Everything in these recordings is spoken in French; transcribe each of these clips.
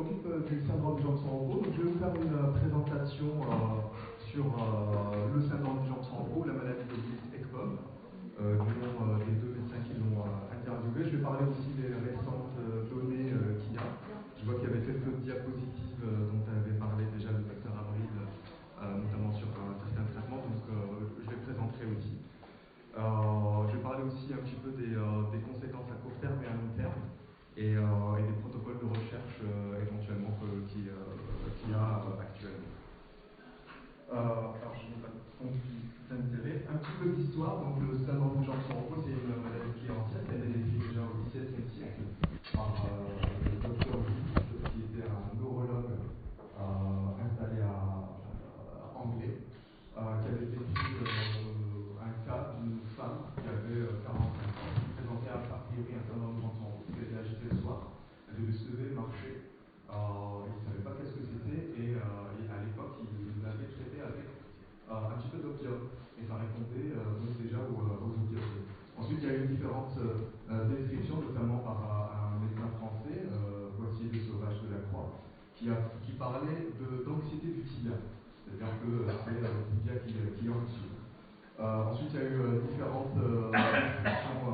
m'occupe du syndrome du Johnson-Roux. Donc, je vais vous faire une présentation sur le syndrome du Johnson-Roux, la maladie de Bliss-Ekbom, du nom des deux médecins qui l'ont interviewé. Je vais parler aussi des récentes données qu'il y a. Je vois qu'il y avait quelques diapositives dont avait parlé déjà le docteur Avril, notamment sur certains traitements, donc je les présenterai aussi. Je vais parler aussi un petit peu des conséquences à court terme et à long terme, et des protocoles de recherche éventuellement qu'il y a actuellement. Alors je n'ai pas compris d'intérêt. Un petit peu d'histoire. Donc le syndrome du Johnson-Roux, c'est une maladie qui est ancienne, qui a été décrite déjà au XVIIe siècle par le docteur Bliss, qui était un neurologue installé à anglais, qui avait décrit un cas d'une femme qui avait 45 ans, qui présentait a priori un syndrome du Johnson-Roux, qui était agitée le soir. Elle devait se lever, marcher, il ne savait pas qu'est-ce que c'était, et à l'époque, il l'avait traité avec un petit peu d'opium, et ça répondait donc déjà aux opiacés. Ensuite, il y a eu différentes descriptions, notamment par un médecin français, Boissier de Sauvage de la Croix, qui parlait d'anxiété du tibia. C'est-à-dire que c'est le tibia qui est anxieux. Ensuite, il y a eu différentes descriptions,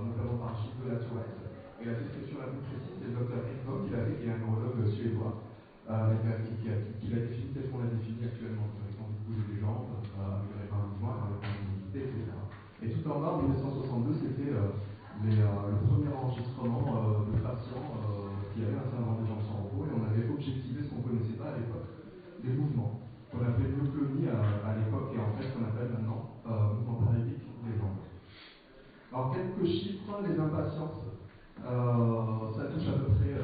notamment par Gilles de la Tourette. Et la description la plus précise, c'est le docteur Ekbom, qui est un neurologue suédois, qui l'a défini tel qu'on l'a défini actuellement, avec envie de bouger les jambes, améliorer par le mouvement, par la mobilité, etc. Et tout en bas, en 1962, c'était le premier enregistrement de patients qui avaient un syndrome de Johnson-Roux, et on avait objectivé ce qu'on ne connaissait pas à l'époque, les mouvements, qu'on appelait myoclonie à l'époque, et en fait qu'on appelle maintenant mouvement paralytique des jambes. Alors quelques chiffres, les impatiences, ça touche à peu près 8,5%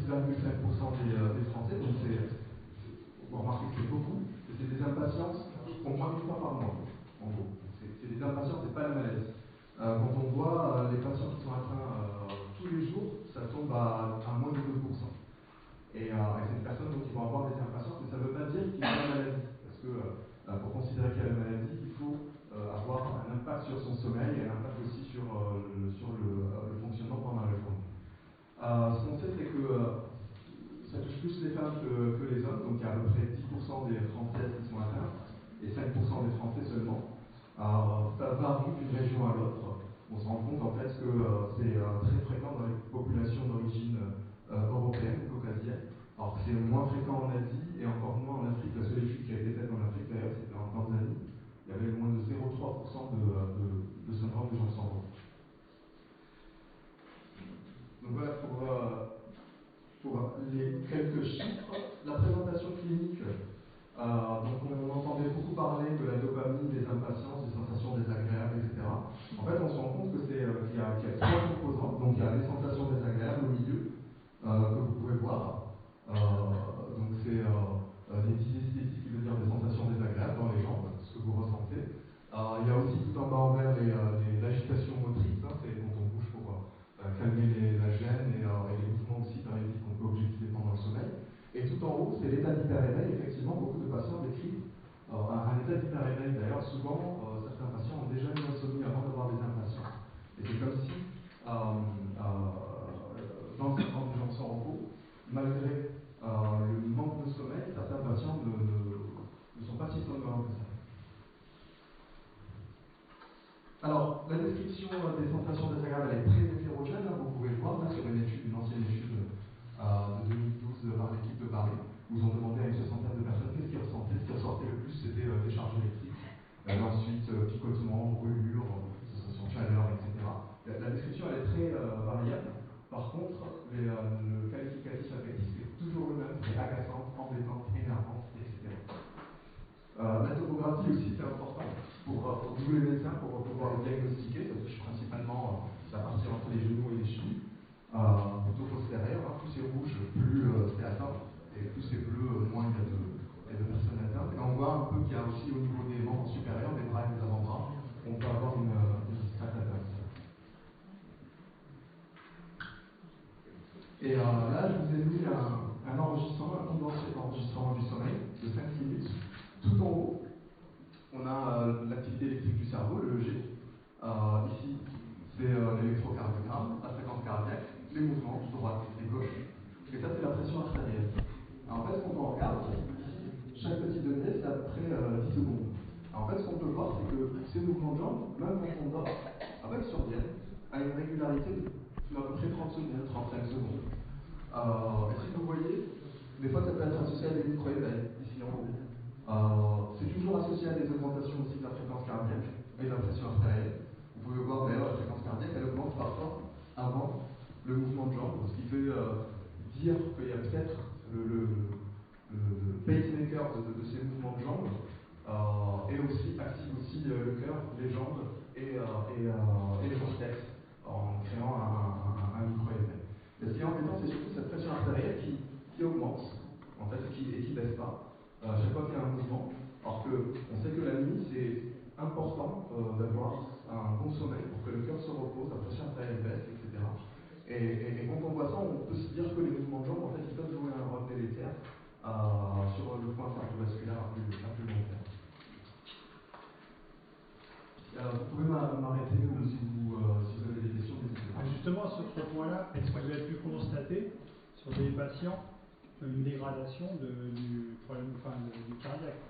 des Français, donc vous remarquez que c'est beaucoup, et c'est des impatiences au moins une fois par mois, en gros. C'est des impatiences, c'est pas la maladie. Quand on voit les patients qui sont atteints tous les jours, ça tombe à moins de 2%. Et c'est des personnes qui vont avoir des impatiences, mais ça ne veut pas dire qu'il y a la maladie, parce que pour considérer qu'il y a la maladie, il faut avoir un impact sur son sommeil et un impact aussi sur le fonctionnement pendant la journée. Ce qu'on sait, c'est que ça touche plus les femmes que les hommes, donc il y a à peu près 10% des Françaises qui sont atteintes, et 5% des Français seulement. Ça varie d'une région à l'autre. On se rend compte en fait que c'est très fréquent dans les populations d'origine européenne, caucasienne. Alors que c'est moins fréquent en Asie et encore moins en Afrique. La seule étude qui a été faite en Afrique, d'ailleurs, c'était en Tanzanie. Il y avait moins de 0,3% de syndrome de Johnson-Roux. Donc voilà pour les quelques chiffres. La présentation clinique, donc on entendait beaucoup parler de la dopamine, des impatiences, des sensations désagréables, etc. En fait, on se rend compte que qu'il y a trois composantes. Donc il y a les sensations désagréables au milieu, que vous pouvez voir. Donc c'est des dysesthésies, qui veut dire des sensations désagréables dans les jambes, ce que vous ressentez. Il y a aussi tout en bas en vert l'agitation motrice, c'est quand on bouge pour calmer la gêne, et les mouvements aussi paralytiques qu'on peut objectiver pendant le sommeil. Et tout en haut, c'est l'état d'hyperéveil. Effectivement, beaucoup de patients décrivent un état d'hyperéveil. D'ailleurs, souvent, certains patients ont déjà eu insomnie avant d'avoir des impatiences. Et c'est comme si, dans le syndrome du Johnson-Roux, malgré le manque de sommeil, certains patients ne sont pas si somnolents que ça. Alors, la description des sensations désagréables, elle est très hétérogène. Vous pouvez le voir là sur une ancienne étude de 2012 par l'équipe de Paris, où ils ont demandé à une soixantaine de personnes qu'est-ce qu'ils ressentaient. Ce qui ressortait le plus, c'était des charges électriques. Ensuite, picotement, brûlure, sensation de chaleur, etc. La description, elle est très variable. Par contre, le qualificatif affectif, c'est toujours le même, c'est agaçante, embêtante, énervante, etc. La topographie aussi, c'est important pour nous les médecins, pour pouvoir le diagnostiquer. Ça touche principalement la partie entre les genoux et les chevilles, plutôt postérieure. Plus c'est rouge, plus c'est atteint, et plus c'est bleu, moins il y a de personnes atteintes. Et on voit un peu qu'il y a aussi au niveau des membres supérieurs, des bras et des avant-bras, on peut avoir une discrète atteinte. Et là, je vous ai mis un enregistrement, un condensé d'enregistrement du sommeil de 5 minutes. Tout en haut, on a l'activité électrique du cerveau, le EEG. Ici, c'est l'électrocardiogramme, la fréquence cardiaque, les mouvements de droite et gauche. Et ça, c'est la pression artérielle. à des micro-éveils, ici en haut. C'est toujours associé à des augmentations aussi de la fréquence cardiaque et de la pression artérielle. Vous pouvez voir d'ailleurs la fréquence cardiaque, elle augmente parfois avant le mouvement de jambe, ce qui fait dire qu'il y a peut-être le pacemaker de ces mouvements de jambes, et aussi active aussi le cœur, les jambes et les orteils en créant un micro-éveil. Et ce qui est embêtant, c'est surtout cette pression artérielle qui augmente, en fait, et qui ne baisse pas à chaque fois qu'il y a un mouvement. Alors qu'on sait que la nuit, c'est important d'avoir un bon sommeil pour que le cœur se repose, la pression artérielle baisse, etc. Et quand on voit ça, on peut se dire que les mouvements de jambes, en fait, ils peuvent jouer un rôle délétère sur le point cardiovasculaire à plus long terme. Vous pouvez m'arrêter ou si vous avez des questions, n'hésitez pas. Justement, sur ce point-là, est-ce que vous avez pu constater sur des patients une dégradation du problème du cardiaque?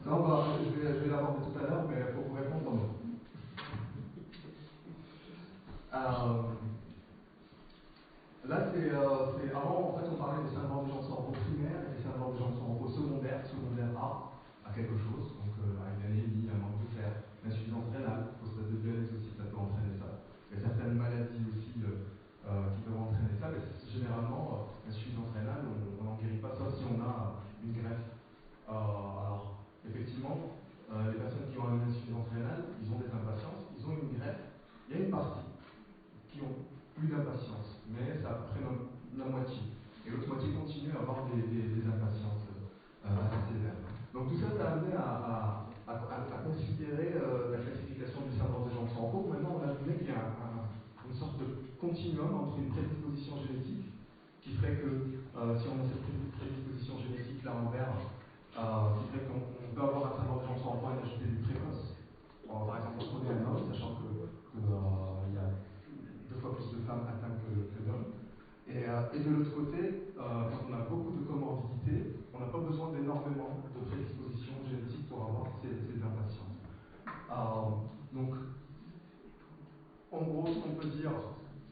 Non, je vais l'aborder tout à l'heure, mais pour vous répondre, non. Là, avant, en fait, on parlait des syndromes des gens de cerveau primaires et des syndromes des gens de cerveau secondaire A, à quelque chose, donc à une anémie, un manque de fer, l'insuffisance rénale, phosphatidylase aussi, ça peut entraîner ça. Il y a certaines maladies aussi qui peuvent entraîner ça, mais généralement, l'insuffisance rénale, on n'en guérit pas, sauf si on a une greffe. Alors, effectivement, les personnes qui ont une insuffisance rénale, ils ont des impatiences, ils ont une greffe, il y a une partie qui ont plus d'impatience, mais ça prend la moitié. Et l'autre moitié continue à avoir des impatiences assez sévères. Donc tout ça, ça a amené à considérer la classification du syndrome des gens de Charcot. Maintenant, on a donné qu'il y a une sorte de continuum entre une prédisposition génétique, qui ferait que si on a cette prédisposition génétique là en vert, qui ferait qu'on peut avoir un syndrome des gens de Charcot à une âge plus précoce. Par exemple, on est un homme, sachant que il y a 2 fois plus de femmes atteintes que d'hommes. Et de l'autre côté, quand on a beaucoup de comorbidités, on n'a pas besoin d'énormément de prédispositions génétiques pour avoir ces impatiences. Donc, en gros, ce qu'on peut dire,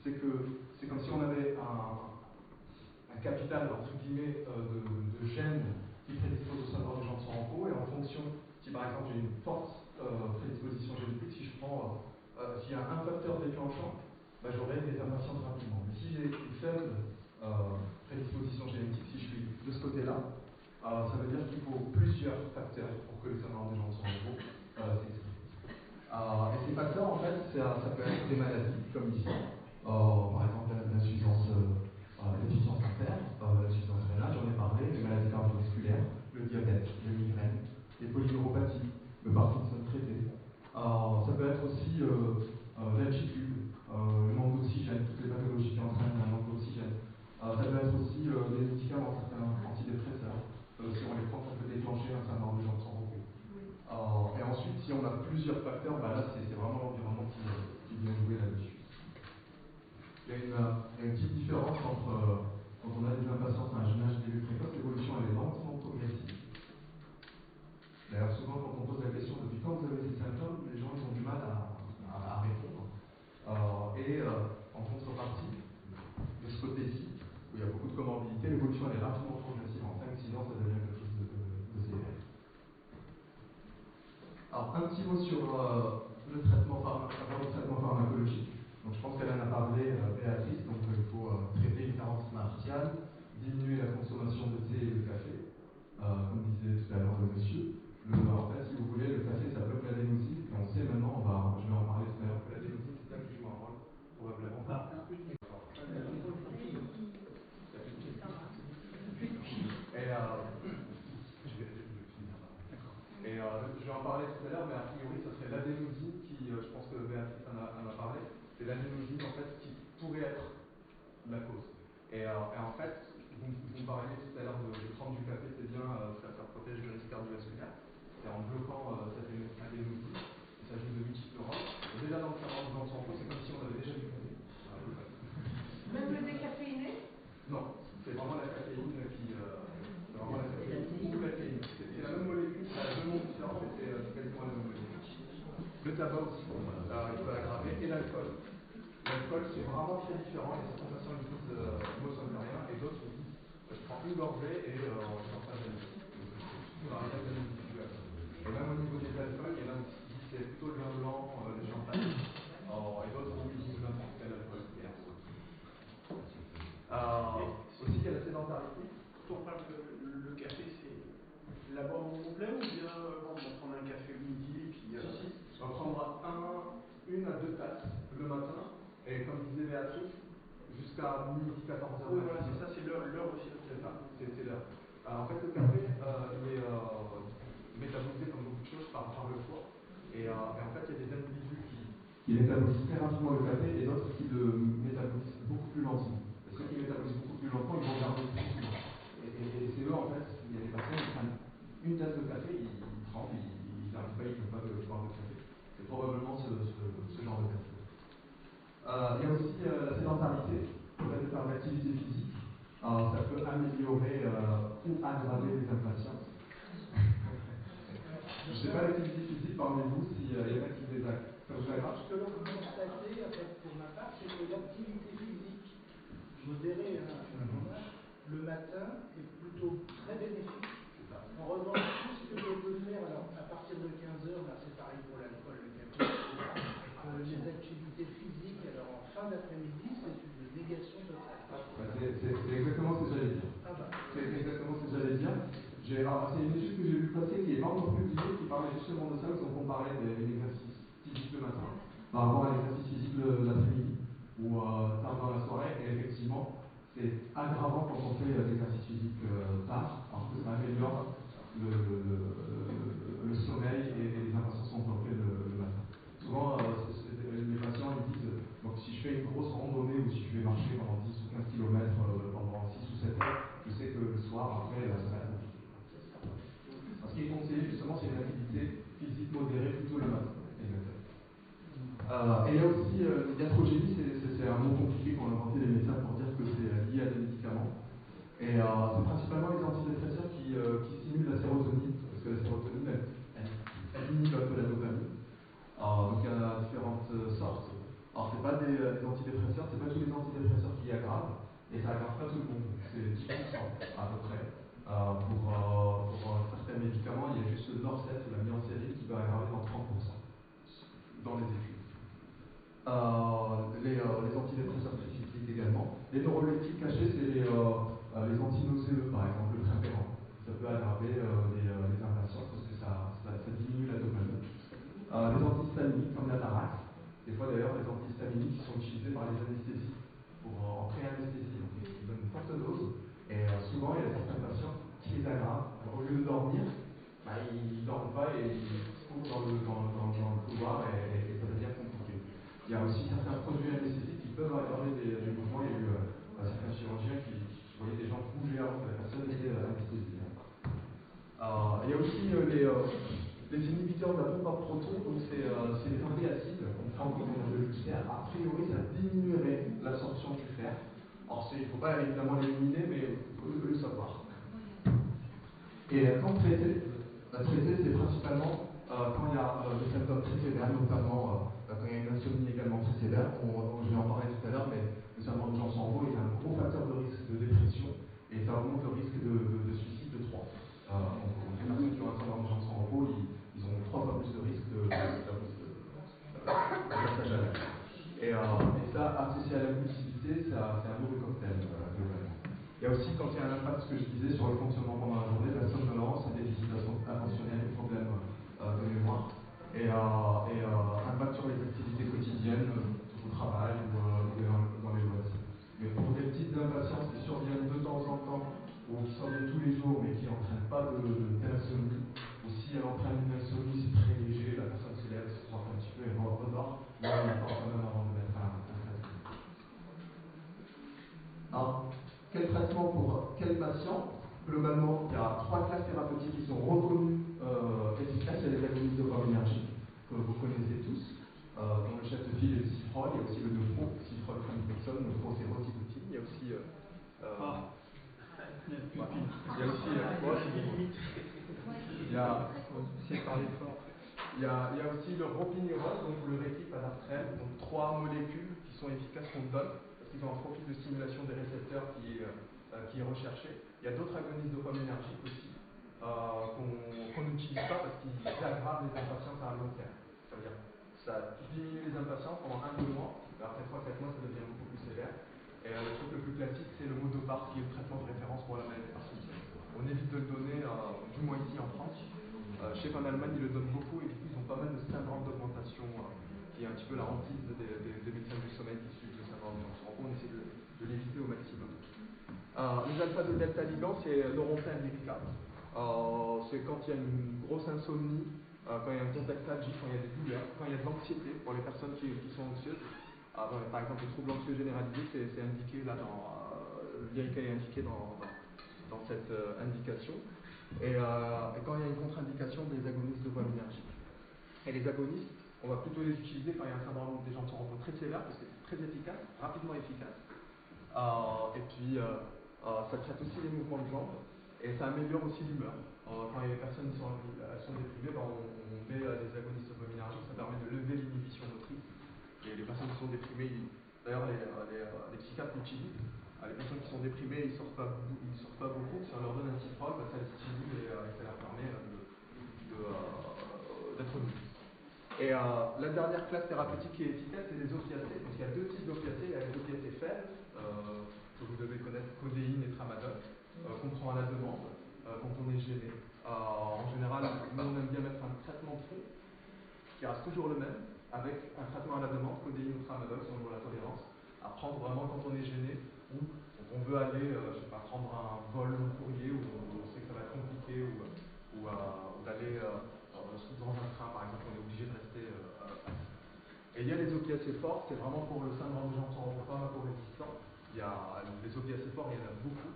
c'est que c'est comme si on avait un capital, entre guillemets, de gènes qui prédisposent au syndrome des gens de Charcot, et en fonction, si par exemple j'ai une forte prédisposition génétique, si je prends, s'il y a un facteur déclenchant, j'aurai des impatiences rapidement. Mais si j'ai une faible prédisposition génétique, si je suis de ce côté-là, ça veut dire qu'il faut plusieurs facteurs pour que le syndrome des gens de Charcot s'exprime. Et ces facteurs, en fait, ça peut être des maladies, comme ici, par exemple l'insuffisance artère, l'insuffisance rénale, j'en ai parlé, les maladies cardiovasculaires, le diabète, les migraines, les polyneuropathies, le Parkinson traité. Ça peut être aussi l'altitude, le manque d'oxygène, toutes les pathologies qui entraînent un manque d'oxygène. Ça peut être aussi des médicaments, certains antidépresseurs. Si on les prend, ça peut déclencher un syndrome des gens de Charcot. Et ensuite, si on a plusieurs facteurs, là c'est vraiment l'environnement qui vient jouer là-dessus. Il y a une petite différence entre quand on a des impatiences à un jeune âge début précoce, l'évolution elle est lentement progressive. D'ailleurs, souvent quand on pose la question depuis quand vous avez ces symptômes, les gens ils ont du mal à répondre. En contrepartie, de ce côté-ci, où il y a beaucoup de comorbidité, l'évolution elle est rapidement progressive. En 5-6 ans, ça devient quelque chose de sévère. Alors, un petit mot sur le traitement pharmacologique. Donc, je pense qu'elle en a parlé, Béatrice. Donc, il faut traiter une carence martiale, diminuer la consommation de thé et de café, comme disait tout à l'heure le monsieur. En fait, si vous voulez, le café, ça bloque l'adénosine. Et on sait maintenant, je vais en parler tout à l'heure, que l'adénosine, c'est ça qui joue un rôle, probablement. Je vais en parler tout à l'heure, mais a priori, ce serait l'adénosine qui, je pense que Béatrice en a parlé, c'est l'adénosine en fait qui pourrait être la cause. Et en fait, vous me parliez tout à l'heure de prendre du café, c'est bien, ça protège le risque cardiovasculaire. C'est en bloquant cette adénosine, et ça joue de multiples rôles. Déjà dans le syndrome des gens de Charcot, c'est comme si on avait déjà du café. Même le décaféiné? Non, c'est vraiment la caféine qui. C'est vraiment la caféine ou caféine. C'est la même molécule, ça a 2 noms différents, mais c'est quasiment la même molécule. Le tabac aussi, il peut aggraver, et l'alcool. L'alcool, c'est vraiment très différent. Il y a certains patients qui disent moi ça ne fait rien, et d'autres disent je prends une gorgée et je ne sens pas Quand on parle le café, c'est l'abonnement complet ou bien on va prendre un café le midi et puis. On prendra une à deux tasses le matin, et comme disait Béatrice, jusqu'à midi 14h. Oui, voilà, c'est ça, c'est l'heure aussi. C'est ça, c'est l'heure. En fait, le café, il est métabolisé comme beaucoup de choses par le foie. Et en fait, il y a des individus qui métabolisent très rapidement le café et d'autres qui le métabolisent beaucoup plus lentement. Et ceux qui métabolisent beaucoup plus lentement, ils vont garder plus souvent. Et c'est eux, en fait, il y a des patients qui prennent une tasse de café, ils tremblent, ils n'arrivent pas, ils ne peuvent pas boire de café. C'est probablement ce genre de personnes. Il y a aussi la sédentarité, le fait de faire de l'activité physique. Ça peut améliorer ou aggraver les impatiences. Je ne sais pas l'activité physique parmi vous, s'il y en a qui les a. Ça vous aggrave? Ce que l'on peut constater, en fait, pour ma part, c'est que l'activité physique modérée le matin est plutôt très bénéfique. En revanche, tout ce que je peux faire, alors à partir de 15h, là c'est pareil pour l'alcool, le café, etc. Les activités physiques, alors en fin d'après-midi, c'est une négation totale. C'est exactement ce que j'allais dire. C'est exactement ce que j'allais dire. C'est une étude que j'ai vue passer qui n'est pas encore publiée, qui parlait justement de ça, où ils ont comparé l'exercice physique le matin par rapport à l'exercice physique l'après-midi ou tard dans la soirée. Et effectivement, c'est aggravant quand on fait l'exercice physique tard, parce que ça améliore le sommeil et les impatiences qu'on peut faire le matin. Souvent, les patients ils disent donc si je fais une grosse randonnée ou si je vais marcher pendant 10 ou 15 km pendant 6 ou 7 heures, je sais que le soir, après, ça va être compliqué. Ce qui est conseillé, justement, c'est une activité physique modérée plutôt le matin. Et il y a aussi l'iatrogénie, c'est un mot compliqué qu'ont inventé les médecins pour dire que c'est lié à des médicaments. Et c'est principalement les antidépresseurs qui stimulent la sérotonine, parce que la sérotonine, elle inhibe un peu la dopamine. Donc il y en a différentes sortes. Alors c'est pas des antidépresseurs, c'est pas tous les antidépresseurs qui aggravent, et ça aggrave pas tout le monde. C'est 10% à peu près. Pour certains médicaments, il y a juste le Norset ou la myocéline qui peut aggraver dans 30% dans les études. Les antidépresseurs précipitent également. Les neuroleptiques cachés, c'est les antinauséeux, par exemple, le trimperan. Ça peut aggraver les impatiences parce que ça diminue la dopamine. Les antihistaminiques comme la Tarax, des fois d'ailleurs les antihistaminiques qui sont utilisés par les anesthésies en pré-anesthésie, donc ils donnent une forte dose, et souvent il y a certains patients qui les aggravent. Alors, au lieu de dormir, ils ne dorment pas et ils courent dans le couloir et ça devient compliqué. Il y a aussi certains produits anesthésiques qui peuvent aggraver des mouvements. Il y a eu certains chirurgiens qui voyaient des gens bouger alors que la personne était anesthésiée. Il y a aussi les inhibiteurs de la pompe à protons, donc c'est les antiacides qu'on prend quand on a de l'ulcère. A priori, ça diminuerait l'absorption du fer. Alors, il ne faut pas évidemment l'éliminer, mais il faut le savoir. Et quand traiter, c'est principalement quand il y a des symptômes très sévères, notamment quand il y a une insomnie également très sévère. Je vais en parler tout à l'heure, mais le syndrome de Jean-Sanveau est un gros facteur de risque de dépression et ça augmente le risque de suicide de 3. Les personnes qui ont un syndrome de Jean-Sanveau, ils ont 3 fois plus de risque de passage à l'acte. Et ça, associé à l'impulsivité, c'est un mauvais cocktail globalement. Il y a aussi, quand il y a un impact, ce que je disais, sur le fonctionnement pendant la journée, la somnolence, un déficit attentionnel, des problèmes de mémoire, et impact sur les activités quotidiennes, au travail ou dans les loisirs. Mais pour des petites impatiences qui surviennent de temps en temps, ou qui surviennent tous les jours, mais qui n'entraînent pas d'insomnie, ou si elle entraîne une insomnie, c'est très léger, la personne se lève, se sort un petit peu et redort, mais on attend quand même avant de mettre un traitement. Alors, quel traitement pour quel patient? Globalement, il y a 3 classes thérapeutiques qui sont reconnues efficaces. Il y a les agonistes dopaminergiques, que vous connaissez tous, dont le chef de file est le Cifrol. Il y a aussi le Neufro, Cifrol, Camipexol. Neufro, c'est rotibutine. Il y a aussi... il y a aussi... Il y a aussi le ropinirole, donc le rétipadartrel, donc 3 molécules qui sont efficaces qu'on donne, parce qu'ils ont un profil de stimulation des récepteurs qui est recherché. Il y a d'autres agonistes dopaminergiques aussi, qu'on n'utilise pas parce qu'ils aggravent les impatiences à long terme. C'est-à-dire ça diminue les impatiences pendant 1-2 mois, mais après 3-4 mois ça devient beaucoup plus sévère. Et le truc le plus classique, c'est le Modopar, qui est le traitement de référence pour la maladie de Parkinson. on évite de le donner, du moins ici en France. Je sais qu'en Allemagne, ils le donnent beaucoup et du coup, ils ont pas mal de syndrome d'augmentation, qui est un petit peu la hantise des médecins du sommeil qui suivent le syndrome du Janssen. On essaie de l'éviter au maximum. Les alpha-2-delta ligands, c'est neurontin lyrica. C'est quand il y a une grosse insomnie, quand il y a un contactalgie, quand il y a des douleurs, quand il y a de l'anxiété pour les personnes qui sont anxieuses. Par exemple, le trouble anxieux généralisé, c'est indiqué là lyrica est indiqué dans cette indication. Et quand il y a une contre-indication des agonistes dopaminergiques. Et les agonistes, on va plutôt les utiliser quand il y a un syndrome des gens de repos très sévère, parce que c'est très efficace, rapidement efficace. Et puis, ça traite aussi les mouvements de jambes, et ça améliore aussi l'humeur. Quand les personnes sont déprimées, on met des agonistes dopaminergiques, ça permet de lever l'inhibition motrice. Et les personnes qui sont déprimées, d'ailleurs les psychiatres l'utilisent. Les personnes qui sont déprimées, ils sortent pas beaucoup. Si on leur donne un ciprol, ça les stimule et ça leur permet d'être mieux. Et la dernière classe thérapeutique qui est efficace, c'est les opiacés. Donc il y a deux types d'opiacés. Il y a les opiacés faibles, que vous devez connaître, codéine et tramadol, qu'on prend à la demande quand on est gêné. En général, nous on aime bien mettre un traitement de fond qui reste toujours le même, avec un traitement à la demande, codéine ou tramadol, selon la tolérance, à prendre vraiment quand on est gêné, ou on veut aller, je sais pas, prendre un vol long courrier, où on sait que ça va être compliqué, ou d'aller dans un train, par exemple, on est obligé de rester assis. Et il y a les opiacés forts, c'est vraiment pour le syndrome de Janssen pharmacorésistant. Il y a les opiacés forts, il y en a beaucoup.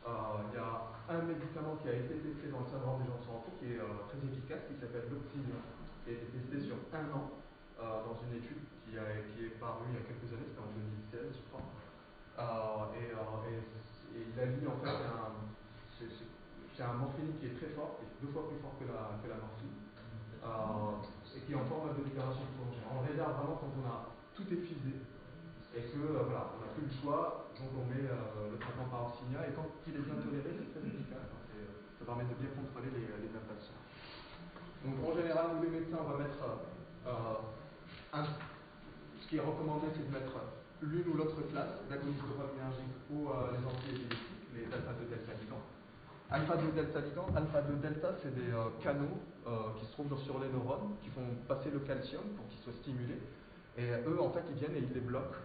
Il y a un médicament qui a été testé dans le syndrome des Janssen qui est très efficace, qui s'appelle l'Oxylia, qui a été testé sur 1 an dans une étude qui est parue il y a quelques années, c'était en 2016, je crois. Et il a mis en fait c'est un morphine qui est très fort, qui est 2 fois plus fort que la morphine, et qui est en forme de libération prolongée. On le réserve vraiment quand on a tout épuisé et que voilà, on n'a plus le choix, donc on met le traitement par Oxylia, et quand il est bien toléré, c'est très efficace. Ça permet de bien contrôler les impatients. Donc en général, nous les médecins, on va mettre ce qui est recommandé, c'est de mettre l'une ou l'autre classe d'agonistes dopaminergiques ou les antiépileptiques, les alpha-2-delta ligands. Alpha-2-delta ligands, alpha-2-delta, c'est des canaux qui se trouvent sur les neurones, qui font passer le calcium pour qu'ils soient stimulés. Et eux, en fait, ils viennent et ils les bloquent.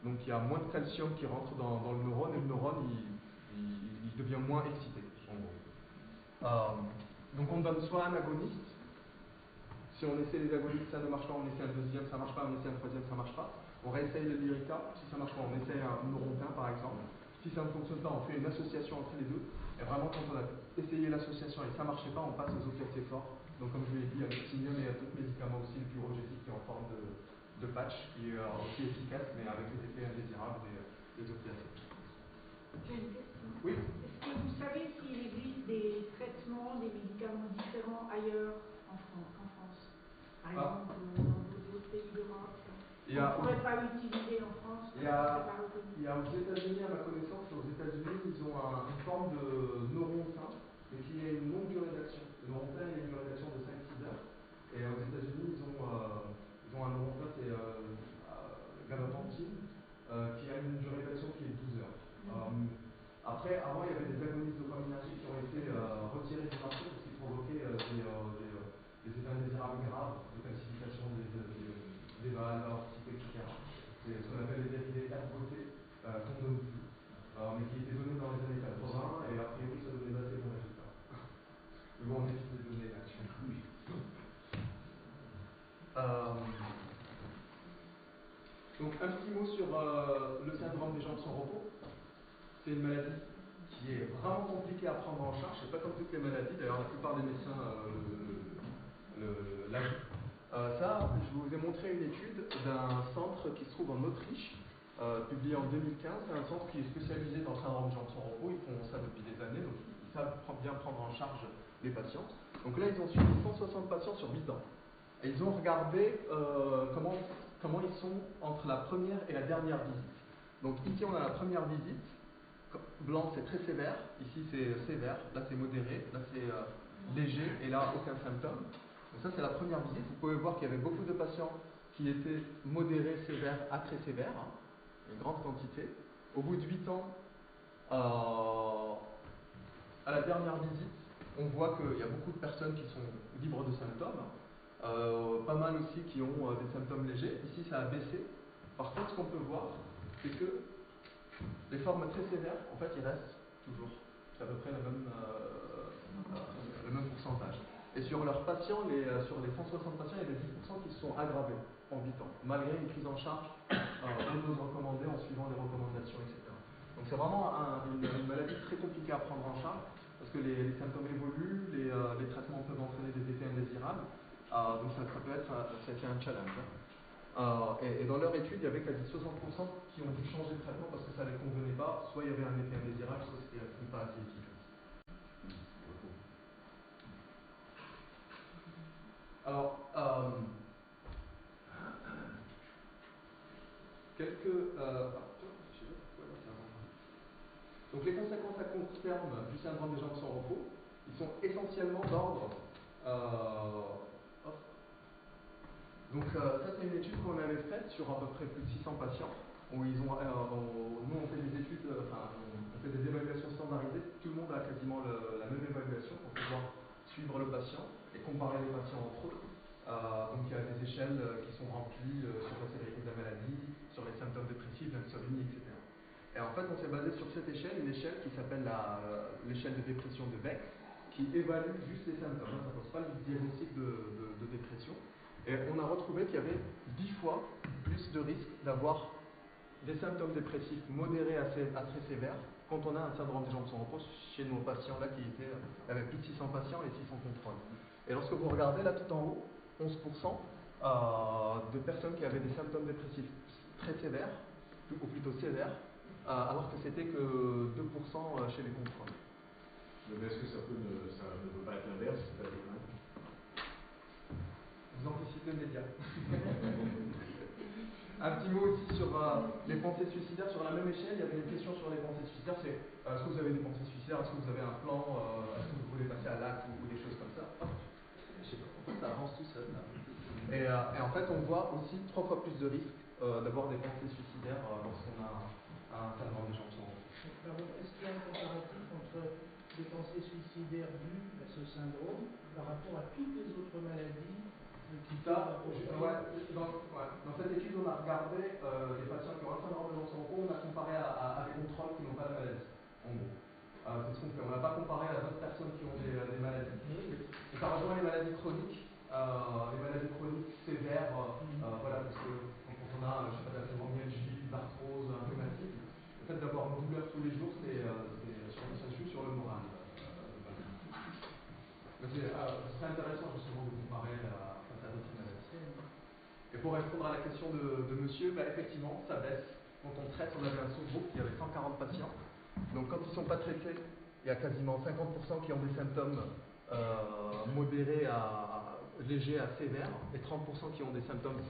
Donc il y a moins de calcium qui rentre dans le neurone, et le neurone, il devient moins excité, en gros. Donc on donne soit un agoniste. Si on essaie les agonistes, ça ne marche pas, on essaie un deuxième, ça ne marche pas, on essaie un troisième, ça ne marche pas. On réessaye le lyrica, si ça ne marche pas, on essaie un neurontin par exemple. Si ça ne fonctionne pas, on fait une association entre les deux. Et vraiment, quand on a essayé l'association et ça ne marchait pas, on passe aux opiacés forts. Donc comme je vous l'ai dit, il y a le Xinium et il y a d'autres médicaments aussi, le purogétique qui est en forme de patch, qui est aussi efficace, mais avec les effets indésirables des opiacés. J'ai une question. Oui. Est-ce que vous savez s'il existe des traitements, des médicaments différents ailleurs en France? Par exemple, dans d'autres pays d'Europe, on ne pourrait pas l'utiliser en France, il y a aux États-Unis, à ma connaissance, aux États-Unis, ils ont une forme de neurontin, mais qui a une longue durée d'action. Le neurontin, il a une durée d'action de 5-6 heures. Et aux États-Unis, ils ont un neurontin, c'est gabapentin, qui a une durée d'action qui est de 12 heures. Après, avant, il y avait des agonistes dopaminergiques qui ont été retirés du marché parce qu'ils provoquaient des effets indésirables graves de calcification des valves aortiques, etc. C'est ce qu'on appelle les dérivés ergotés qu'on donne plus, mais qui étaient donnés dans les années 80, et a priori ça donnait d'assez bons résultats. Mais bon, on évite de donner là-dessus. Donc un petit mot sur le syndrome des jambes sans repos. C'est une maladie qui est vraiment compliquée à prendre en charge. C'est pas comme toutes les maladies. D'ailleurs, la plupart des médecins l'ajoutent. Ça, je vous ai montré une étude d'un centre qui se trouve en Autriche, publié en 2015. C'est un centre qui est spécialisé dans le syndrome des jambes sans repos. Ils font ça depuis des années, donc ils savent bien prendre en charge les patients. Donc là, ils ont suivi 160 patients sur 8 ans. Et ils ont regardé comment ils sont entre la première et la dernière visite. Donc ici, on a la première visite. Blanc, c'est très sévère. Ici, c'est sévère. Là, c'est modéré. Là, c'est léger. Et là, aucun symptôme. Donc ça, c'est la première visite. Vous pouvez voir qu'il y avait beaucoup de patients qui étaient modérés, sévères à très sévères. Une grande quantité. Au bout de 8 ans, à la dernière visite, on voit qu'il y a beaucoup de personnes qui sont libres de symptômes, pas mal aussi qui ont des symptômes légers. Ici, ça a baissé. Par contre, ce qu'on peut voir, c'est que les formes très sévères, en fait, ils restent toujours. C'est à peu près le même pourcentage. Et sur leurs patients, sur les 160 patients, il y a 10% qui se sont aggravés en 8 ans, malgré une prise en charge aux doses recommandées, en suivant les recommandations, etc. Donc c'est vraiment une maladie très compliquée à prendre en charge, parce que les symptômes évoluent, les traitements peuvent entraîner des effets indésirables, donc ça peut être un challenge. Et dans leur étude, il y avait quasi 60% qui ont dû changer de traitement parce que ça ne les convenait pas, soit il y avait un effet indésirable, soit c'était pas assez efficace. Alors, donc les conséquences à court terme du syndrome des jambes sans repos, ils sont essentiellement d'ordre. Donc ça c'est une étude qu'on avait faite sur à peu près plus de 600 patients, où nous on fait des études, on fait des évaluations standardisées, tout le monde a quasiment la même évaluation pour pouvoir suivre le patient et comparer les patients entre eux. Donc il y a des échelles qui sont remplies sur la sévérité de la maladie, sur les symptômes dépressifs, l'insomnie, etc. Et en fait, on s'est basé sur cette échelle, une échelle qui s'appelle l'échelle de dépression de Beck, qui évalue juste les symptômes. Ça ne pose pas le diagnostic de dépression. Et on a retrouvé qu'il y avait 10 fois plus de risque d'avoir des symptômes dépressifs modérés à très sévères quand on a un syndrome des jambes sans repos chez nos patients là il y avait plus de 600 patients et 600 contrôles. Et lorsque vous regardez là tout en haut, 11% de personnes qui avaient des symptômes dépressifs très sévères, ou plutôt sévères, alors que c'était que 2% chez les contrôles. Mais est-ce que ça ne peut pas être l'inverse, c'est-à-dire vous anticipez le média. Un petit mot aussi sur les pensées suicidaires. Sur la même échelle, il y avait une question sur les pensées suicidaires. C'est est-ce que vous avez des pensées suicidaires? Est-ce que vous avez un plan? Est-ce que vous voulez passer à l'acte ou des choses comme ça? Je sais pas, en fait, ça avance tout seul. Et en fait, on voit aussi 3 fois plus de risques d'avoir des pensées suicidaires lorsqu'on a un syndrome des jambes sans repos. Est-ce qu'il y a un comparatif entre les pensées suicidaires dues à ce syndrome par rapport à toutes les autres maladies dans cette étude, on a regardé les patients qui ont un syndrome de jambes sans repos, on a comparé à des contrôles qui n'ont pas la maladie, en gros. C'est ce qu'on fait. On n'a pas comparé à d'autres personnes qui ont des maladies. Et ça rejoint les maladies chroniques sévères, voilà, parce que quand on a, je sais pas, de la fibromyalgie, de l'arthrose, un rhumatisme, le fait d'avoir une douleur tous les jours, ça joue sur le moral. Mais c'est intéressant justement de comparer face à d'autres maladies. Et pour répondre à la question de monsieur, effectivement, ça baisse. Quand on traite, on avait un sous-groupe qui avait 140 patients. Donc quand ils ne sont pas traités, il y a quasiment 50% qui ont des symptômes modérés légers à sévères et 30% qui ont des symptômes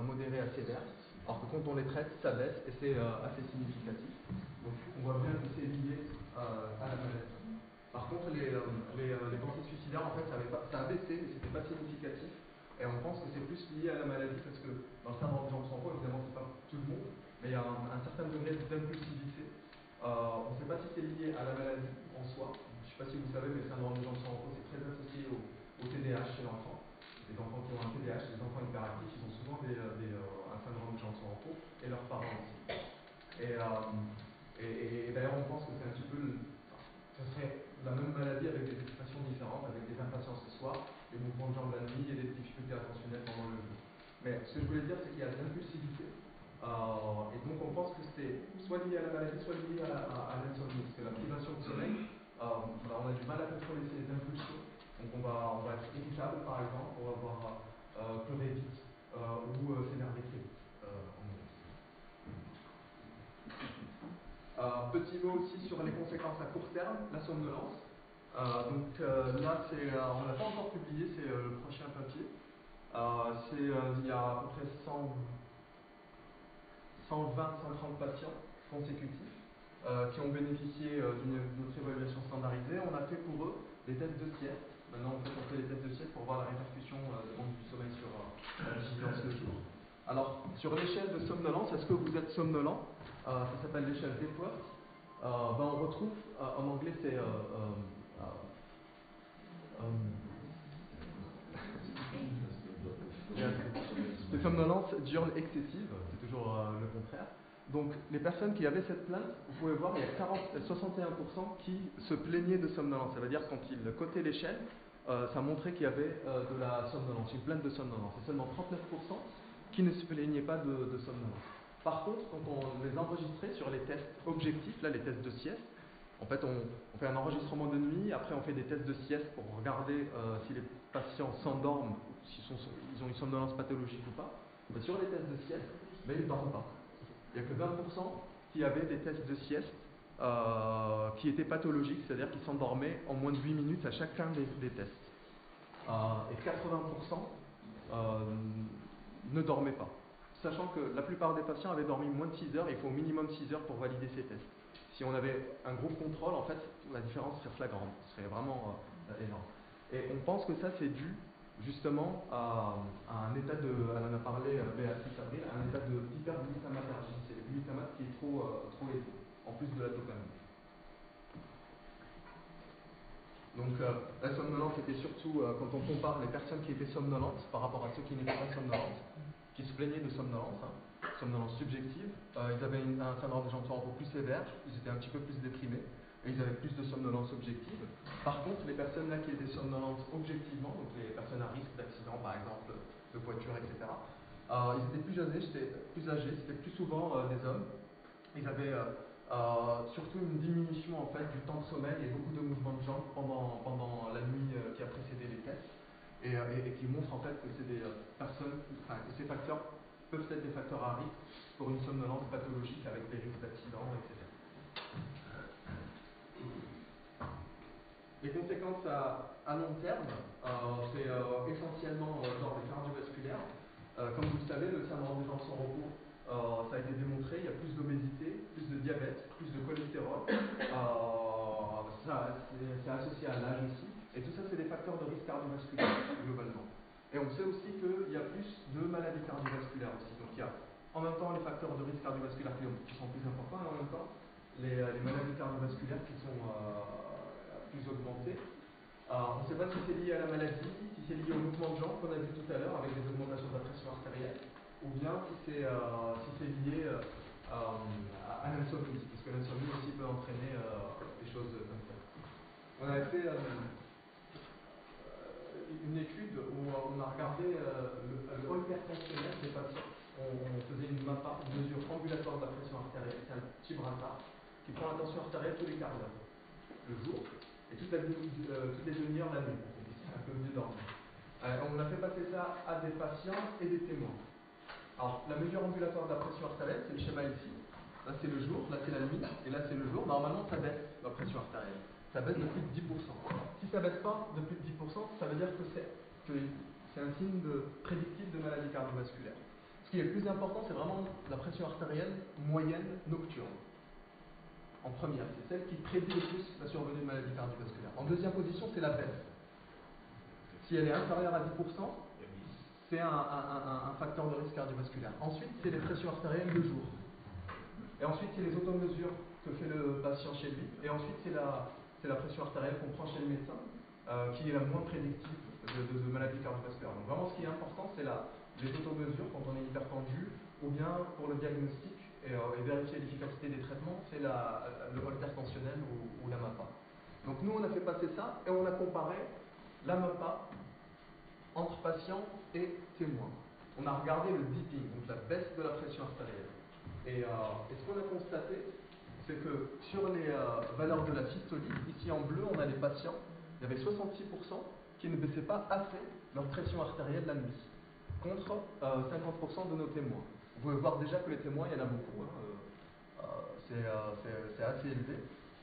modérés à sévères. Alors que quand on les traite, ça baisse et c'est assez significatif. Donc on voit bien que c'est lié à la maladie. Par contre, les pensées suicidaires, en fait, ça a baissé, mais c'était pas significatif. Et on pense que c'est plus lié à la maladie parce que dans le syndrome des jambes sans repos, évidemment, c'est pas tout le monde, mais il y a un certain degré d'impulsivité. On ne sait pas si c'est lié à la maladie en soi. Je ne sais pas si vous savez, mais le syndrome des jambes sans repos, c'est très associé au TDAH chez l'enfant. Les enfants qui ont un TDAH, les enfants hyperactifs, ils ont souvent un syndrome des jambes sans repos, et leurs parents aussi. Et d'ailleurs, on pense que c'est un petit peu ce serait la même maladie avec des expressions différentes, avec des impatiences le soir, des mouvements de jambes la nuit et des difficultés attentionnelles pendant le jour. Mais ce que je voulais dire, c'est qu'il y a de l'impulsivité. Et donc on pense que c'est soit lié à la maladie, soit lié à l'insomnie. Parce que la privation de sommeil, on a du mal à contrôler ces impulsions. Donc on va être irritable par exemple, on va avoir pleurer vite ou s'énerver très vite. Petit mot aussi sur les conséquences à court terme, la somnolence. Là, on ne l'a pas encore publié, c'est le prochain papier. Il y a à peu près 120-130 patients consécutifs qui ont bénéficié d'une notre évaluation standardisée. On a fait pour eux des tests de sieste. Maintenant, on fait les tests de sieste pour voir la répercussion du manque du sommeil sur la vigilance le jour. Alors, sur l'échelle de somnolence, est-ce que vous êtes somnolent? Ça s'appelle l'échelle d'Epworth. On retrouve, en anglais c'est les somnolences diurnes excessives, c'est toujours le contraire. Donc les personnes qui avaient cette plainte, vous pouvez voir, il y a 61% qui se plaignaient de somnolence. Ça veut dire quand ils cotaient l'échelle, ça montrait qu'il y avait de la somnolence, une plainte de somnolence. Et seulement 39% qui ne se plaignaient pas de somnolence. Par contre, quand on les enregistrait sur les tests objectifs, là les tests de sieste, en fait on fait un enregistrement de nuit, après on fait des tests de sieste pour regarder si les patients s'endorment, s'ils ont une somnolence pathologique ou pas. Mais sur les tests de sieste, mais ils ne dorment pas. Il n'y a que 20% qui avaient des tests de sieste qui étaient pathologiques, c'est-à-dire qu'ils s'endormaient en moins de 8 minutes à chacun des tests. Et 80% ne dormaient pas. Sachant que la plupart des patients avaient dormi moins de 6 heures, et il faut au minimum 6 heures pour valider ces tests. Si on avait un groupe contrôle, en fait, la différence serait flagrante, ce serait vraiment énorme. Et on pense que ça, c'est dû justement à un état de, elle en a parlé Béatrice Avril, à un état de hyperglutamatergie. C'est le glutamate qui est trop élevé, en plus de la dopamine. Donc la somnolence était surtout, quand on compare les personnes qui étaient somnolentes par rapport à ceux qui n'étaient pas somnolentes, qui se plaignaient de somnolence, somnolence subjective, ils avaient un syndrome des jambes un peu plus sévère, ils étaient un petit peu plus déprimés, et ils avaient plus de somnolence objective. Par contre, les personnes là qui étaient somnolentes objectivement, donc les personnes à risque d'accident par exemple, de voiture, etc., ils étaient plus âgés, c'était plus souvent des hommes. Ils avaient surtout une diminution en fait du temps de sommeil et beaucoup de mouvements de jambes pendant la nuit qui a précédé les tests, et qui montre en fait que c'est des personnes, que ces facteurs peuvent être des facteurs à risque pour une somnolence pathologique avec des risques d'accident, etc. Les conséquences à long terme, c'est essentiellement d'ordre cardiovasculaire. Comme vous le savez, le syndrome des jambes sans repos, ça a été démontré, il y a plus d'obésité, plus de diabète, plus de cholestérol. C'est associé à l'âge aussi. Et tout ça, c'est des facteurs de risque cardiovasculaire, globalement. Et on sait aussi qu'il y a plus de maladies cardiovasculaires aussi. Donc il y a en même temps les facteurs de risque cardiovasculaire qui sont plus importants, et en même temps les maladies cardiovasculaires qui sont plus augmentées. On ne sait pas si c'est lié à la maladie, si c'est lié au mouvement de jambes qu'on a vu tout à l'heure avec des augmentations de la pression artérielle, ou bien si c'est lié à l'insomnie, parce que l'insomnie aussi peut entraîner des choses comme ça. On avait fait une étude où on a regardé le Holter fonctionnel des patients. On faisait une MAPA, une mesure ambulatoire de la pression artérielle, c'est un petit brassard qui prend la tension artérielle tous les quarts d'heure, le jour, et toutes les demi-heures la nuit. C'est un peu mieux dormir. On a fait passer ça à des patients et des témoins. Alors, la mesure ambulatoire de la pression artérielle, c'est le schéma ici. Là, c'est le jour, là, c'est la nuit, et là, c'est le jour. Normalement, ça baisse, la pression artérielle. Ça baisse de plus de 10%. Si ça ne baisse pas de plus de 10%, ça veut dire que c'est un signe prédictif de maladie cardiovasculaire. Ce qui est le plus important, c'est vraiment la pression artérielle moyenne nocturne. En première, c'est celle qui prédit le plus la survenue de maladie cardiovasculaire. En deuxième position, c'est la baisse. Si elle est inférieure à 10%, c'est un facteur de risque cardiovasculaire. Ensuite, c'est les pressions artérielles de jour. Et ensuite, c'est les automesures que fait le patient chez lui. Et ensuite, c'est la pression artérielle qu'on prend chez le médecin, qui est la moins prédictive de maladie cardiovasculaire. Donc vraiment, ce qui est important, c'est les automesures quand on est hypertendu, ou bien pour le diagnostic et vérifier l'efficacité des traitements, c'est le Holter tensionnel ou la MAPA. Donc nous, on a fait passer ça et on a comparé la MAPA entre patients et témoins. On a regardé le dipping, donc la baisse de la pression artérielle. Et ce qu'on a constaté, c'est que sur les valeurs de la systolie, ici en bleu, on a les patients, il y avait 66% qui ne baissaient pas assez leur pression artérielle la nuit, contre 50% de nos témoins. Vous pouvez voir déjà que les témoins, il y en a beaucoup, c'est assez élevé.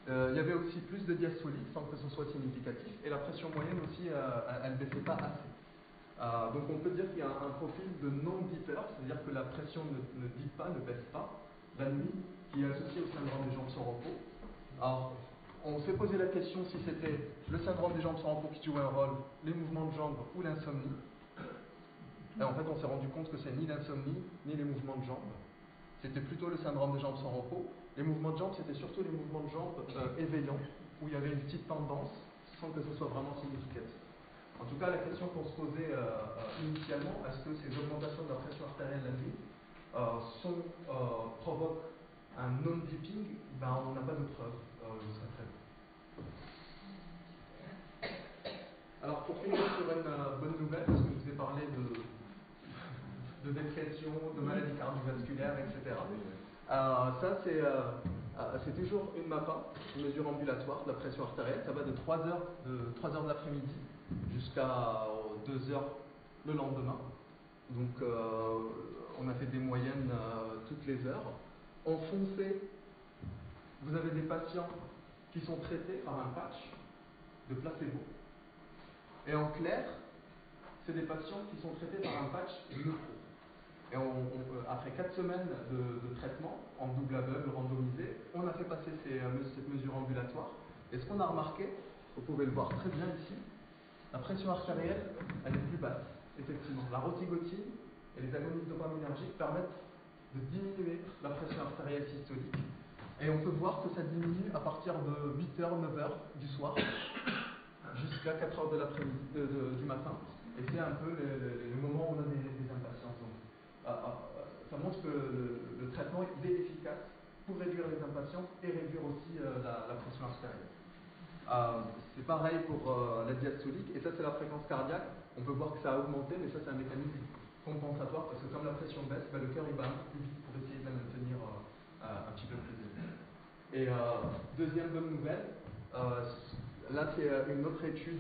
Il y avait aussi plus de diastolie, sans que ce soit significatif, et la pression moyenne aussi, elle ne baissait pas assez. Donc on peut dire qu'il y a un profil de non-dipper, c'est-à-dire que la pression ne dit pas, ne baisse pas la nuit, qui est associée au syndrome des jambes sans repos. Alors, on s'est posé la question si c'était le syndrome des jambes sans repos qui jouait un rôle, les mouvements de jambes ou l'insomnie. Et en fait, on s'est rendu compte que c'est ni l'insomnie, ni les mouvements de jambes. C'était plutôt le syndrome des jambes sans repos. Les mouvements de jambes, c'était surtout les mouvements de jambes éveillants, où il y avait une petite tendance, sans que ce soit vraiment significatif. En tout cas, la question qu'on se posait initialement, est-ce que ces augmentations de la pression artérielle la nuit provoquent un non-dipping? Ben, on n'a pas de preuve jusqu'à présent. Alors, pour finir sur une bonne nouvelle, parce que je vous ai parlé de dépression, de maladies cardiovasculaires, etc. Ça, c'est toujours une MAPA, une mesure ambulatoire de la pression artérielle. Ça va de 3 heures de l'après-midi jusqu'à 2 heures le lendemain. Donc, on a fait des moyennes toutes les heures. En foncé, vous avez des patients qui sont traités par un patch de placebo. Et en clair, c'est des patients qui sont traités par un patch neutro. Et après 4 semaines de traitement, en double aveugle, randomisé, on a fait passer cette mesure ambulatoire. Et ce qu'on a remarqué, vous pouvez le voir très bien ici, la pression artérielle, elle est plus basse, effectivement. La rotigotine et les agonistes dopaminergiques permettent de diminuer la pression artérielle systolique. Et on peut voir que ça diminue à partir de 8h, 9h du soir, jusqu'à 4h de l'après-midi, du matin. Et c'est un peu le moment où on a des impatiences. Donc, ça montre que le traitement il est efficace pour réduire les impatiences et réduire aussi la pression artérielle. C'est pareil pour la diastolique, et ça c'est la fréquence cardiaque. On peut voir que ça a augmenté, mais ça c'est un mécanisme compensatoire, parce que comme la pression baisse, le cœur il bat un peu plus vite pour essayer de la maintenir un petit peu plus élevée. Et deuxième bonne nouvelle, là c'est une autre étude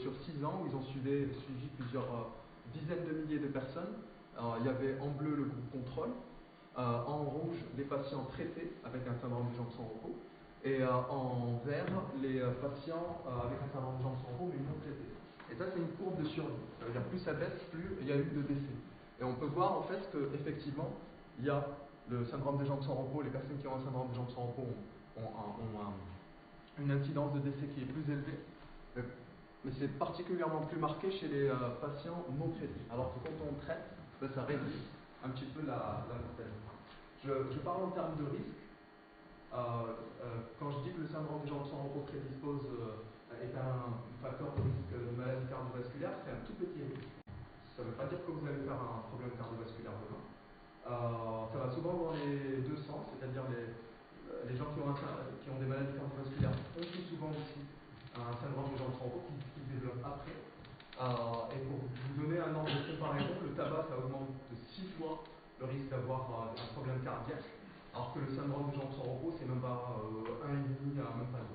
sur 6 ans, où ils ont suivi plusieurs dizaines de milliers de personnes. Il y avait en bleu le groupe contrôle, en rouge les patients traités avec un syndrome des jambes sans repos, et en vert les patients avec un syndrome des jambes sans repos mais non traités. Et ça c'est une courbe de survie. Ça veut dire plus ça baisse, plus il y a eu de décès. Et on peut voir en fait qu'effectivement il y a le syndrome des jambes sans repos, les personnes qui ont un syndrome des jambes sans repos ont une incidence de décès qui est plus élevée. Mais c'est particulièrement plus marqué chez les patients non traités. Alors que quand on traite, ça réduit un petit peu la mortalité. Je parle en termes de risque. Quand je dis que le syndrome des jambes sans repos prédispose est un facteur de risque de maladie cardiovasculaire, c'est un tout petit risque. Ça ne veut pas dire que vous allez faire un problème cardiovasculaire demain. Ça va souvent dans les deux sens, c'est-à-dire les gens qui ont des maladies cardiovasculaires ont plus souvent aussi un syndrome des jambes sans repos qui se développe après. Et pour vous donner un ordre de comparaison, le tabac ça augmente de 6 fois le risque d'avoir un problème cardiaque, alors que le syndrome des jambes sans repos c'est même pas 1,5, même pas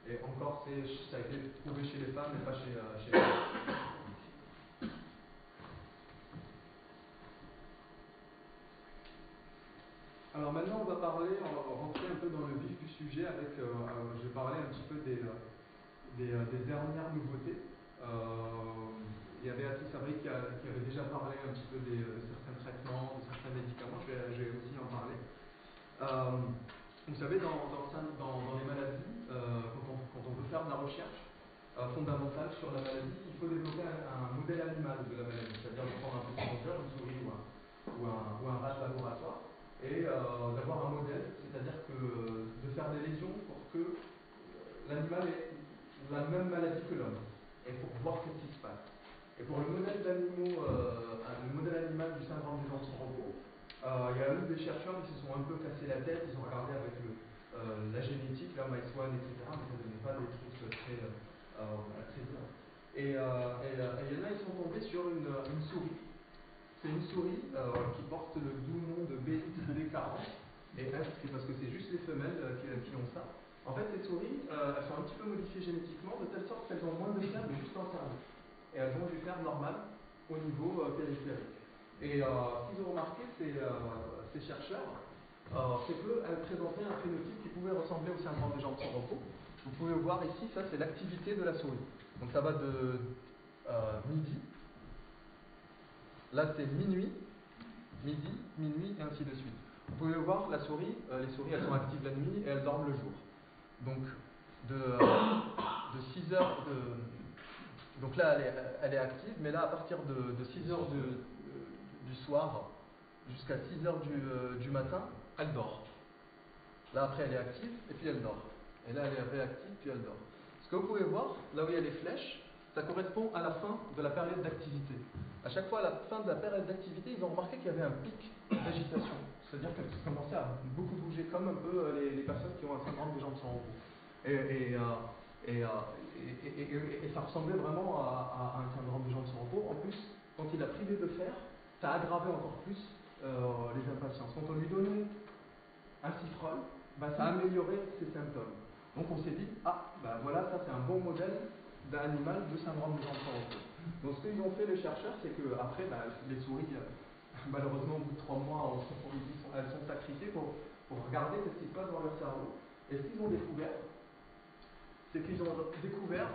2. Et encore ça a été prouvé chez les femmes mais pas chez les hommes. Alors maintenant on va rentrer un peu dans le vif du sujet avec, je vais parler un petit peu des dernières nouveautés. Il y avait Atis Sabri qui avait déjà parlé un petit peu de certains traitements, de certains médicaments, je vais aussi en parler. Vous savez, dans les maladies, quand on veut faire de la recherche fondamentale sur la maladie, il faut développer un modèle animal de la maladie, c'est-à-dire de prendre un petit mangeur, une souris ou un rat de laboratoire, et d'avoir un modèle, c'est-à-dire de faire des lésions pour que l'animal ait la même maladie que l'homme, et pour voir ce qui se passe. Et pour le modèle animal du syndrome des jambes sans repos, il y a eu des chercheurs qui se sont un peu cassés la tête, ils ont regardé avec la génétique, la MICE1, etc., mais ça ne donnait pas des trucs très bien. Et il y en a, ils sont tombés sur une souris. C'est une souris qui porte le doux nom de BXD40, et c'est parce que c'est juste les femelles qui ont ça. En fait, ces souris, elles sont un petit peu modifiées génétiquement, de telle sorte qu'elles ont moins de fer, mais juste en cerveau. Et elles ont du fer normal au niveau périphérique. Et ce qu'ils ont remarqué, ces chercheurs, c'est qu'elles présentaient un phénotype qui pouvait ressembler au syndrome des jambes sans repos. Vous pouvez voir ici, ça c'est l'activité de la souris. Donc ça va de midi, là c'est minuit, minuit et ainsi de suite. Vous pouvez voir les souris elles sont actives la nuit et elles dorment le jour. Donc de 6 heures donc là elle est active, mais là à partir de 6 heures du soir jusqu'à 6 heures du matin, elle dort. Là, après, elle est active, et puis elle dort. Et là, elle est réactive, puis elle dort. Ce que vous pouvez voir, là où il y a les flèches, ça correspond à la fin de la période d'activité. À chaque fois, à la fin de la période d'activité, ils ont remarqué qu'il y avait un pic d'agitation. C'est-à-dire qu'elles commençaient à beaucoup bouger, comme un peu les personnes qui ont un syndrome des jambes sans repos. Et ça ressemblait vraiment à un syndrome des jambes sans repos. En plus, quand il a privé de fer, ça aggravait encore plus les impatiences. Quand on lui donnait un cifrol, ça améliorait ses symptômes. Donc on s'est dit, voilà, ça c'est un bon modèle d'animal de syndrome des jambes sans repos. Donc ce qu'ils ont fait les chercheurs, c'est que après, les souris, malheureusement au bout de 3 mois, elles sont sacrifiées pour regarder ce qui se passe dans leur cerveau. Et ce qu'ils ont découvert, c'est qu'ils ont découvert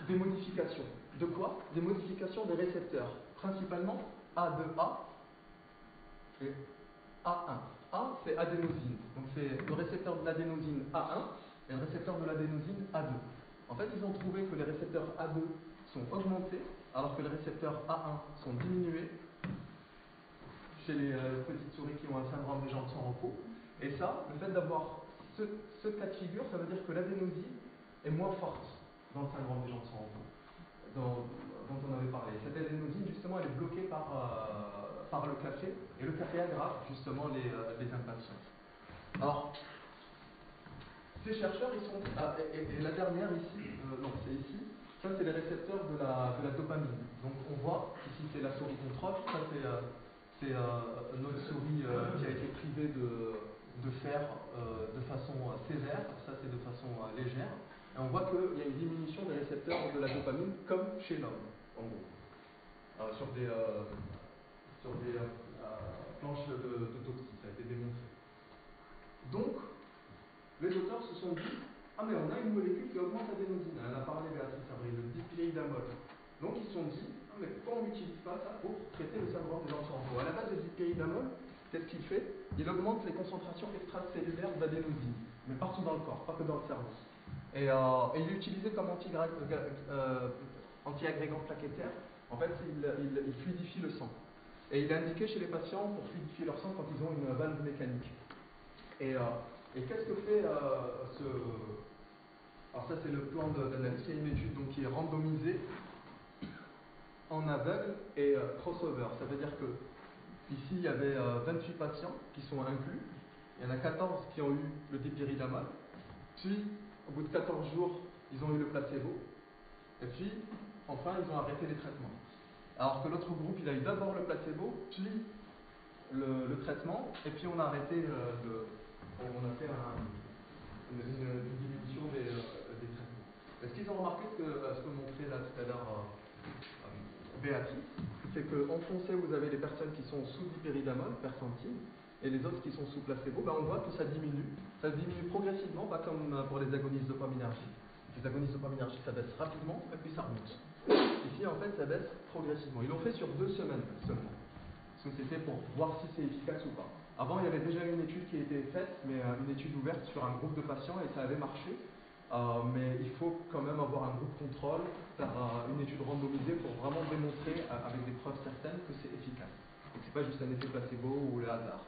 des modifications. De quoi? Des modifications des récepteurs, principalement A2A et A1. A, c'est adénosine. Donc c'est le récepteur de l'adénosine A1 et le récepteur de l'adénosine A2. En fait, ils ont trouvé que les récepteurs A2 sont augmentés, alors que les récepteurs A1 sont diminués chez les petites souris qui ont un syndrome des jambes sans repos. Et ça, le fait d'avoir ce cas de figure, ça veut dire que l'adénosine est moins forte dans le syndrome des jambes sans repos, dont on avait parlé. Cette adénosine, justement, elle est bloquée par le café, et le café aggrave justement les impatiences. Alors, ces chercheurs, ils sont... et la dernière ici, non, c'est ici, ça c'est les récepteurs de la dopamine. Donc on voit, ici c'est la souris contrôle, ça c'est notre souris qui a été privée de fer de façon sévère, ça c'est de façon légère. Et on voit qu'il y a une diminution des récepteurs de la dopamine comme chez l'homme, en gros. Sur des planches d'autopsie, ça a été démontré. Donc, les auteurs se sont dit, mais on a une molécule qui augmente l'adénosine. Elle a parlé, Béatrice Abril, le dipyridamol. Donc ils se sont dit, mais pourquoi on n'utilise pas ça pour traiter le syndrome des jambes sans repos? À la base, le dipyridamol, qu'est-ce qu'il fait? Il augmente les concentrations extracellulaires d'adénosine, mais partout dans le corps, pas que dans le cerveau. Et il est utilisé comme anti-agrégant plaquettaire. En fait, il fluidifie le sang. Et il est indiqué chez les patients pour fluidifier leur sang quand ils ont une valve mécanique. Et qu'est-ce que fait ce... Alors ça c'est le plan d'analyse, il y a une étude donc, qui est randomisée en aveugle et crossover. Ça veut dire que ici il y avait 28 patients qui sont inclus, il y en a 14 qui ont eu le dipyridamol, puis au bout de 14 jours ils ont eu le placebo, et puis enfin ils ont arrêté les traitements. Alors que l'autre groupe il a eu d'abord le placebo, puis le traitement, et puis on a arrêté on a fait une diminution des traitements. Et ce qu'ils ont remarqué, ce que montrait là tout à l'heure Béatrice, c'est qu'en foncé, vous avez les personnes qui sont sous dipyridamol, percentile, et les autres qui sont sous placebo, on voit que ça diminue progressivement, pas comme pour les agonistes dopaminergiques. Les agonistes dopaminergiques, ça baisse rapidement, et puis ça remonte. Ici, en fait, ça baisse progressivement. Ils l'ont fait sur 2 semaines seulement. Parce que c'était pour voir si c'est efficace ou pas. Avant, il y avait déjà une étude qui a été faite, mais une étude ouverte sur un groupe de patients, et ça avait marché. Mais il faut quand même avoir un groupe contrôle, faire une étude randomisée pour vraiment démontrer avec des preuves certaines que c'est efficace. Donc c'est pas juste un effet placebo ou le hasard.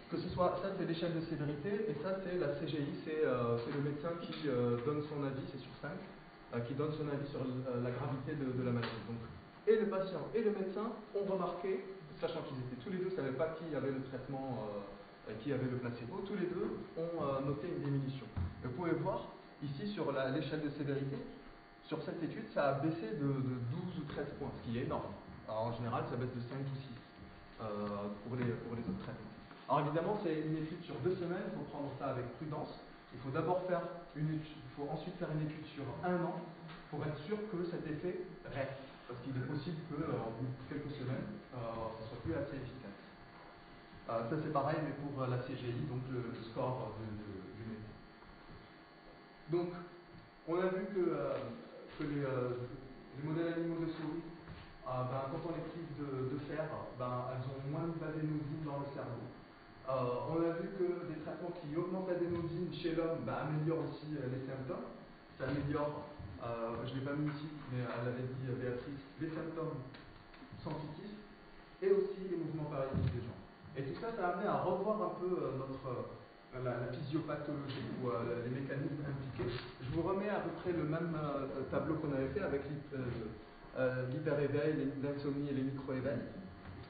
Que ce soit, ça c'est l'échelle de sévérité, et ça c'est la CGI, c'est le médecin qui donne son avis, c'est sur 5, qui donne son avis sur la gravité de la maladie. Donc, et le patient et le médecin ont remarqué, sachant qu'ils étaient tous les deux, ne savaient pas qui avait le traitement, qui avait le placebo, tous les deux ont noté une diminution. Et vous pouvez voir ici sur l'échelle de sévérité, sur cette étude, ça a baissé de 12 ou 13 points, ce qui est énorme. Alors, en général, ça baisse de 5 ou 6 pour les autres traitements. Alors évidemment, c'est une étude sur 2 semaines, il faut prendre ça avec prudence. Il faut d'abord faire une étude, il faut ensuite faire une étude sur 1 an pour être sûr que cet effet reste. Parce qu'il est possible qu'en bout de quelques semaines, ça ne soit plus assez efficace. Ça c'est pareil, mais pour la CGI, donc le score du médecin. Donc, on a vu que les modèles animaux de souris, quand on les prive de fer, elles ont moins d'adénosine dans le cerveau. On a vu que des traitements qui augmentent l'adénosine chez l'homme améliorent aussi les symptômes. Ça améliore, je ne l'ai pas mis ici, mais elle avait dit Béatrice, les symptômes sensitifs et aussi les mouvements paralytiques des jambes. Et tout ça, ça a amené à revoir un peu la physiopathologie ou les mécanismes impliqués. Je vous remets à peu près le même tableau qu'on avait fait avec l'hyper-éveil, l'insomnie et les micro-éveils.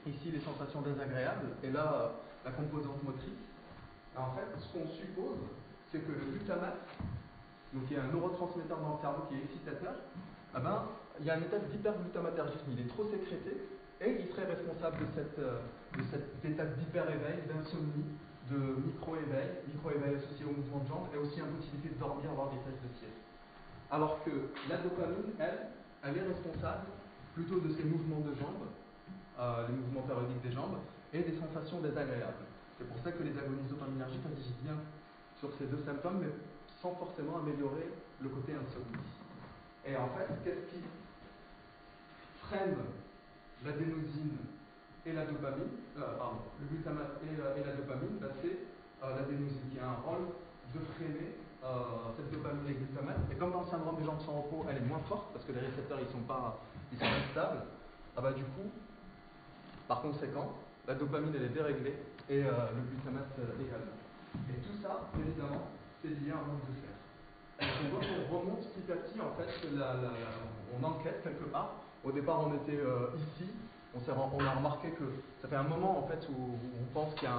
Ici, les sensations désagréables, et là, la composante motrice. En fait, ce qu'on suppose, c'est que le glutamate, donc il y a un neurotransmetteur dans le cerveau qui est excitateur, eh ben, il y a un état d'hyperglutamatergisme, il est trop sécrété, et il serait responsable de cet état d'hyper-éveil, d'insomnie, de micro-éveil associé au mouvement de jambes, et aussi impossibilité de dormir, avoir des tests de sieste. Alors que la dopamine, elle est responsable plutôt de ces mouvements de jambes, les mouvements périodiques des jambes, et des sensations désagréables. C'est pour ça que les agonistes dopaminergiques agissent bien sur ces deux symptômes, mais sans forcément améliorer le côté insomnie. Et en fait, qu'est-ce qui freine l'adénosine et la dopamine, le glutamate et la dopamine, c'est l'adénosine qui a un rôle de freiner cette dopamine et glutamate. Et comme dans le syndrome des jambes sans repos, elle est moins forte parce que les récepteurs ils sont instables, du coup, par conséquent, la dopamine elle est déréglée et le glutamate également. Et tout ça, évidemment, c'est lié à un manque de fer. On voit qu'on remonte petit à petit, en fait, on enquête quelque part. Au départ, on était ici, on a remarqué que ça fait un moment, en fait, où on pense qu'il y a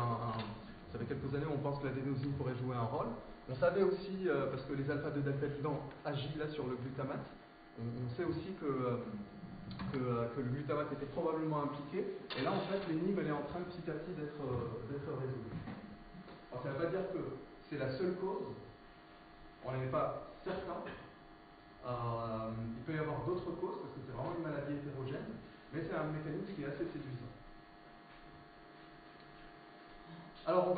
ça fait quelques années, on pense que l'adénosine pourrait jouer un rôle. On savait aussi, parce que les alpha-2-daltaligand agissent là sur le glutamate, on sait aussi que le glutamate était probablement impliqué. Et là, en fait, l'énigme, elle est en train petit à petit d'être résolue. Alors, ça ne veut pas dire que c'est la seule cause. On n'en est pas certain. Il peut y avoir d'autres causes, parce que c'est vraiment une maladie hétérogène, mais c'est un mécanisme qui est assez séduisant. Alors,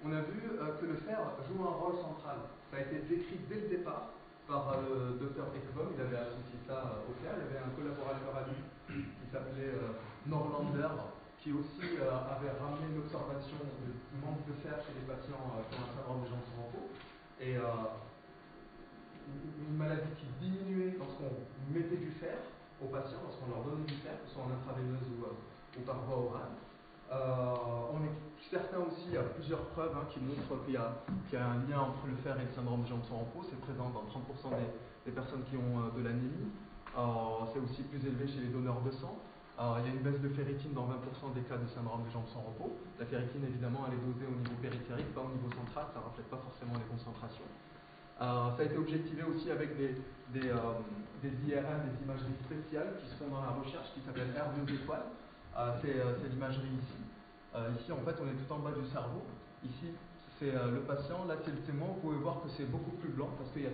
on a vu que le fer joue un rôle central. Ça a été décrit dès le départ par le docteur Ekbom, il avait associé ça au fer. Il y avait un collaborateur à lui qui s'appelait Norlander, qui aussi avait ramené l'observation du manque de fer chez les patients qui ont un syndrome des jambes sans repos. Et une maladie qui diminuait lorsqu'on mettait du fer aux patients, lorsqu'on leur donnait du fer, que ce soit en intraveineuse ou par voie orale. On est certain aussi, il y a plusieurs preuves qui montrent qu'il y a un lien entre le fer et le syndrome des jambes sans repos. C'est présent dans 30% des personnes qui ont de l'anémie. C'est aussi plus élevé chez les donneurs de sang. Il y a une baisse de ferritine dans 20% des cas de syndrome des jambes sans repos. La ferritine, évidemment, elle est dosée au niveau périphérique, pas au niveau central, ça ne reflète pas forcément les concentrations. Ça a été objectivé aussi avec des IRM, des imageries spéciales qui se font dans la recherche, qui s'appellent R2 étoiles. C'est l'imagerie ici. Ici, en fait, on est tout en bas du cerveau. Ici, c'est le patient. Là, c'est le témoin. Vous pouvez voir que c'est beaucoup plus blanc parce qu'il y a...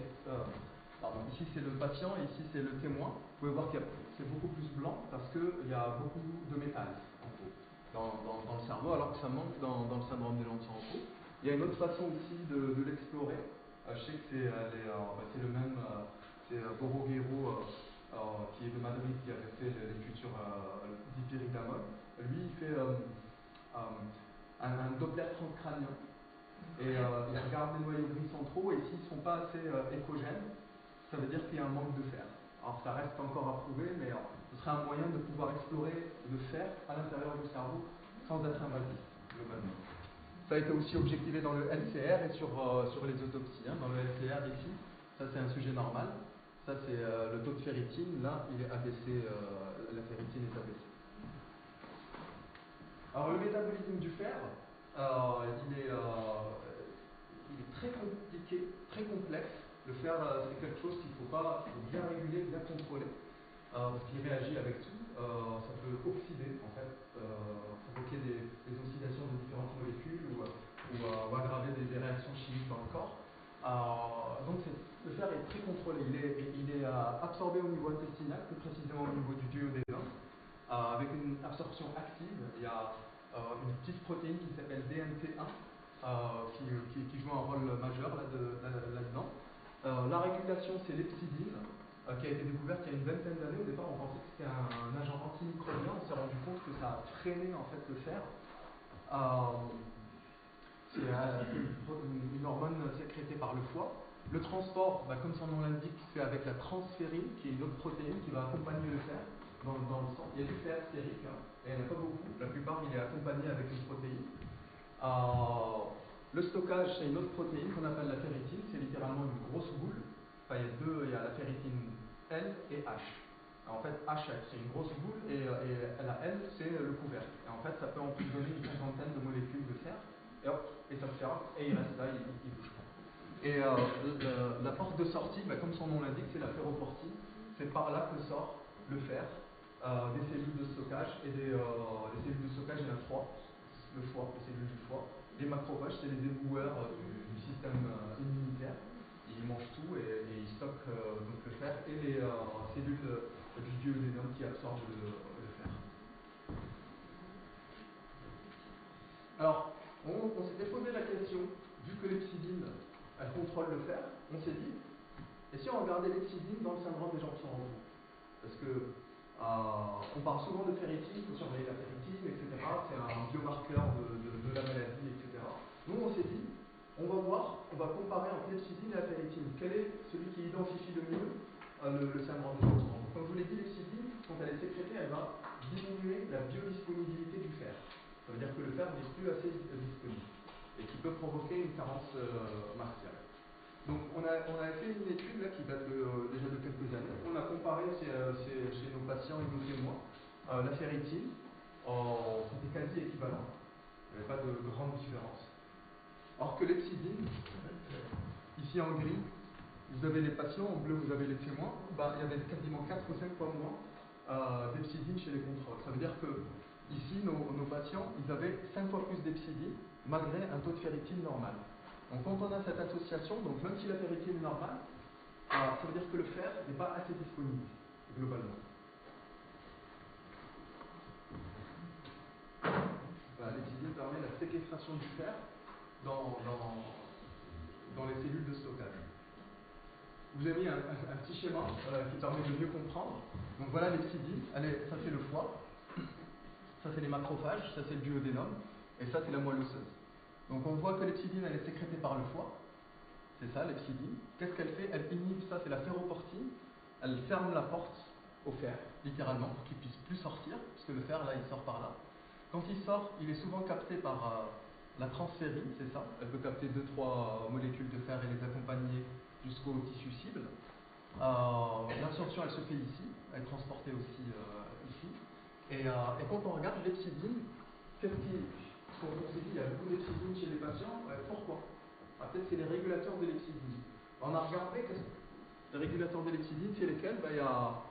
ici, c'est le patient et ici, c'est le témoin. Vous pouvez voir que c'est beaucoup plus blanc parce qu'il y a beaucoup de métal en fait, dans le cerveau, alors que ça manque dans le syndrome des jambes sans repos. Il y a une autre façon aussi de l'explorer. Je sais que c'est le même... c'est Borroguero, qui est de Madrid, qui avait fait l'étude sur dipyridamol. Lui, il fait un Doppler transcrânien et il regarde les noyaux gris centraux et s'ils ne sont pas assez échogènes, ça veut dire qu'il y a un manque de fer. Alors ça reste encore à prouver, mais ce serait un moyen de pouvoir explorer le fer à l'intérieur du cerveau sans être invasif, globalement. Ça a été aussi objectivé dans le LCR et sur les autopsies. Dans le LCR ici, ça c'est un sujet normal. Ça c'est le taux de ferritine, là il est abaissé, la ferritine est abaissée. Alors le métabolisme du fer, il est très compliqué, très complexe. Le fer c'est quelque chose qu'il faut bien réguler, bien contrôler, parce qu'il réagit avec tout. Ça peut oxyder en fait, provoquer des oxydations de différentes molécules ou aggraver des réactions chimiques dans le corps. Donc le fer est très contrôlé, il est absorbé au niveau intestinal, plus précisément au niveau du duodénum, avec une absorption active. Il y a une petite protéine qui s'appelle DNT1 qui joue un rôle majeur là-dedans. La régulation, c'est l'heptidine, qui a été découverte il y a une vingtaine d'années. Au départ, on pensait que c'était un agent antimicrobien. On s'est rendu compte que ça a freiné en fait le fer. C'est une hormone sécrétée par le foie. Le transport, comme son nom l'indique, c'est avec la transférine, qui est une autre protéine qui va accompagner le fer. dans le sang. Il y a du fer stérique, hein, et il n'y en a pas beaucoup. La plupart, il est accompagné avec une protéine. Le stockage, c'est une autre protéine qu'on appelle la ferritine. C'est littéralement une grosse boule. Enfin, il y a la ferritine L et H. En fait, H, c'est une grosse boule, et la L, c'est le couvercle. Et en fait, ça peut emprisonner une cinquantaine de molécules de fer, et hop, et ça se ferme, et il reste là, il ne bouge pas. Et la porte de sortie, comme son nom l'indique, c'est la ferroportine. C'est par là que sort le fer des cellules de stockage. Et les cellules de stockage, il y en a 3. Le foie, les cellules du foie. Les macrophages, c'est les éboueurs du système immunitaire. Ils mangent tout et ils stockent donc le fer. Et les cellules du duodénum qui absorbent le fer. Alors, on s'était posé la question, vu que l'hepsidine, elle contrôle le fer, on s'est dit, et si on regardait l'hepsidine dans le syndrome des jambes sans repos? Parce que on parle souvent de ferritine, il faut surveiller la ferritine, etc. C'est un biomarqueur de la maladie, etc. Nous, on s'est dit, on va comparer entre l'hepsidine et la ferritine. Quel est celui qui identifie le mieux le syndrome des jambes sans repos? Comme je vous l'ai dit, l'hepsidine, quand elle est sécrétée, elle va diminuer la biodisponibilité du fer. Ça veut dire que le fer n'est plus assez disponible et qui peut provoquer une carence martiale. Donc on a fait une étude là, qui date déjà de quelques années. On a comparé chez nos patients et nos témoins la ferritine. C'était quasi équivalent. Il n'y avait pas de grande différence. Or que l'hepsidine, ici en gris, vous avez les patients, en bleu vous avez les témoins, il y avait quasiment 4 ou 5 fois moins d'hepsidine chez les contrôles. Ça veut dire que ici, nos patients, ils avaient 5 fois plus d'hepsidine malgré un taux de ferritine normal. Donc quand on a cette association, donc même si la ferritine est normale, ça veut dire que le fer n'est pas assez disponible, globalement. L'hepsidine permet la séquestration du fer dans les cellules de stockage. Je vous ai mis un petit schéma qui permet de mieux comprendre. Donc voilà l'hepsidine, ça c'est le foie, ça c'est les macrophages, ça c'est le duodénum, et ça c'est la moelle osseuse. Donc on voit que l'hepsidine elle est sécrétée par le foie, c'est ça l'hepsidine. Qu'est-ce qu'elle fait? Elle inhibe, ça c'est la ferroportine, elle ferme la porte au fer, littéralement, pour qu'il ne puisse plus sortir, puisque le fer là il sort par là. Quand il sort, il est souvent capté par la transférine, c'est ça, elle peut capter 2-3 molécules de fer et les accompagner jusqu'au tissu cible. L'absorption elle se fait ici, elle est transportée aussi ici. Et quand on regarde l'hepsidine, on s'est dit, il y a beaucoup d'hepsidine chez les patients. Pourquoi? Peut-être c'est les régulateurs de l'hepsidine. On a regardé les régulateurs de l'hepsidine, c'est lesquels? Il y a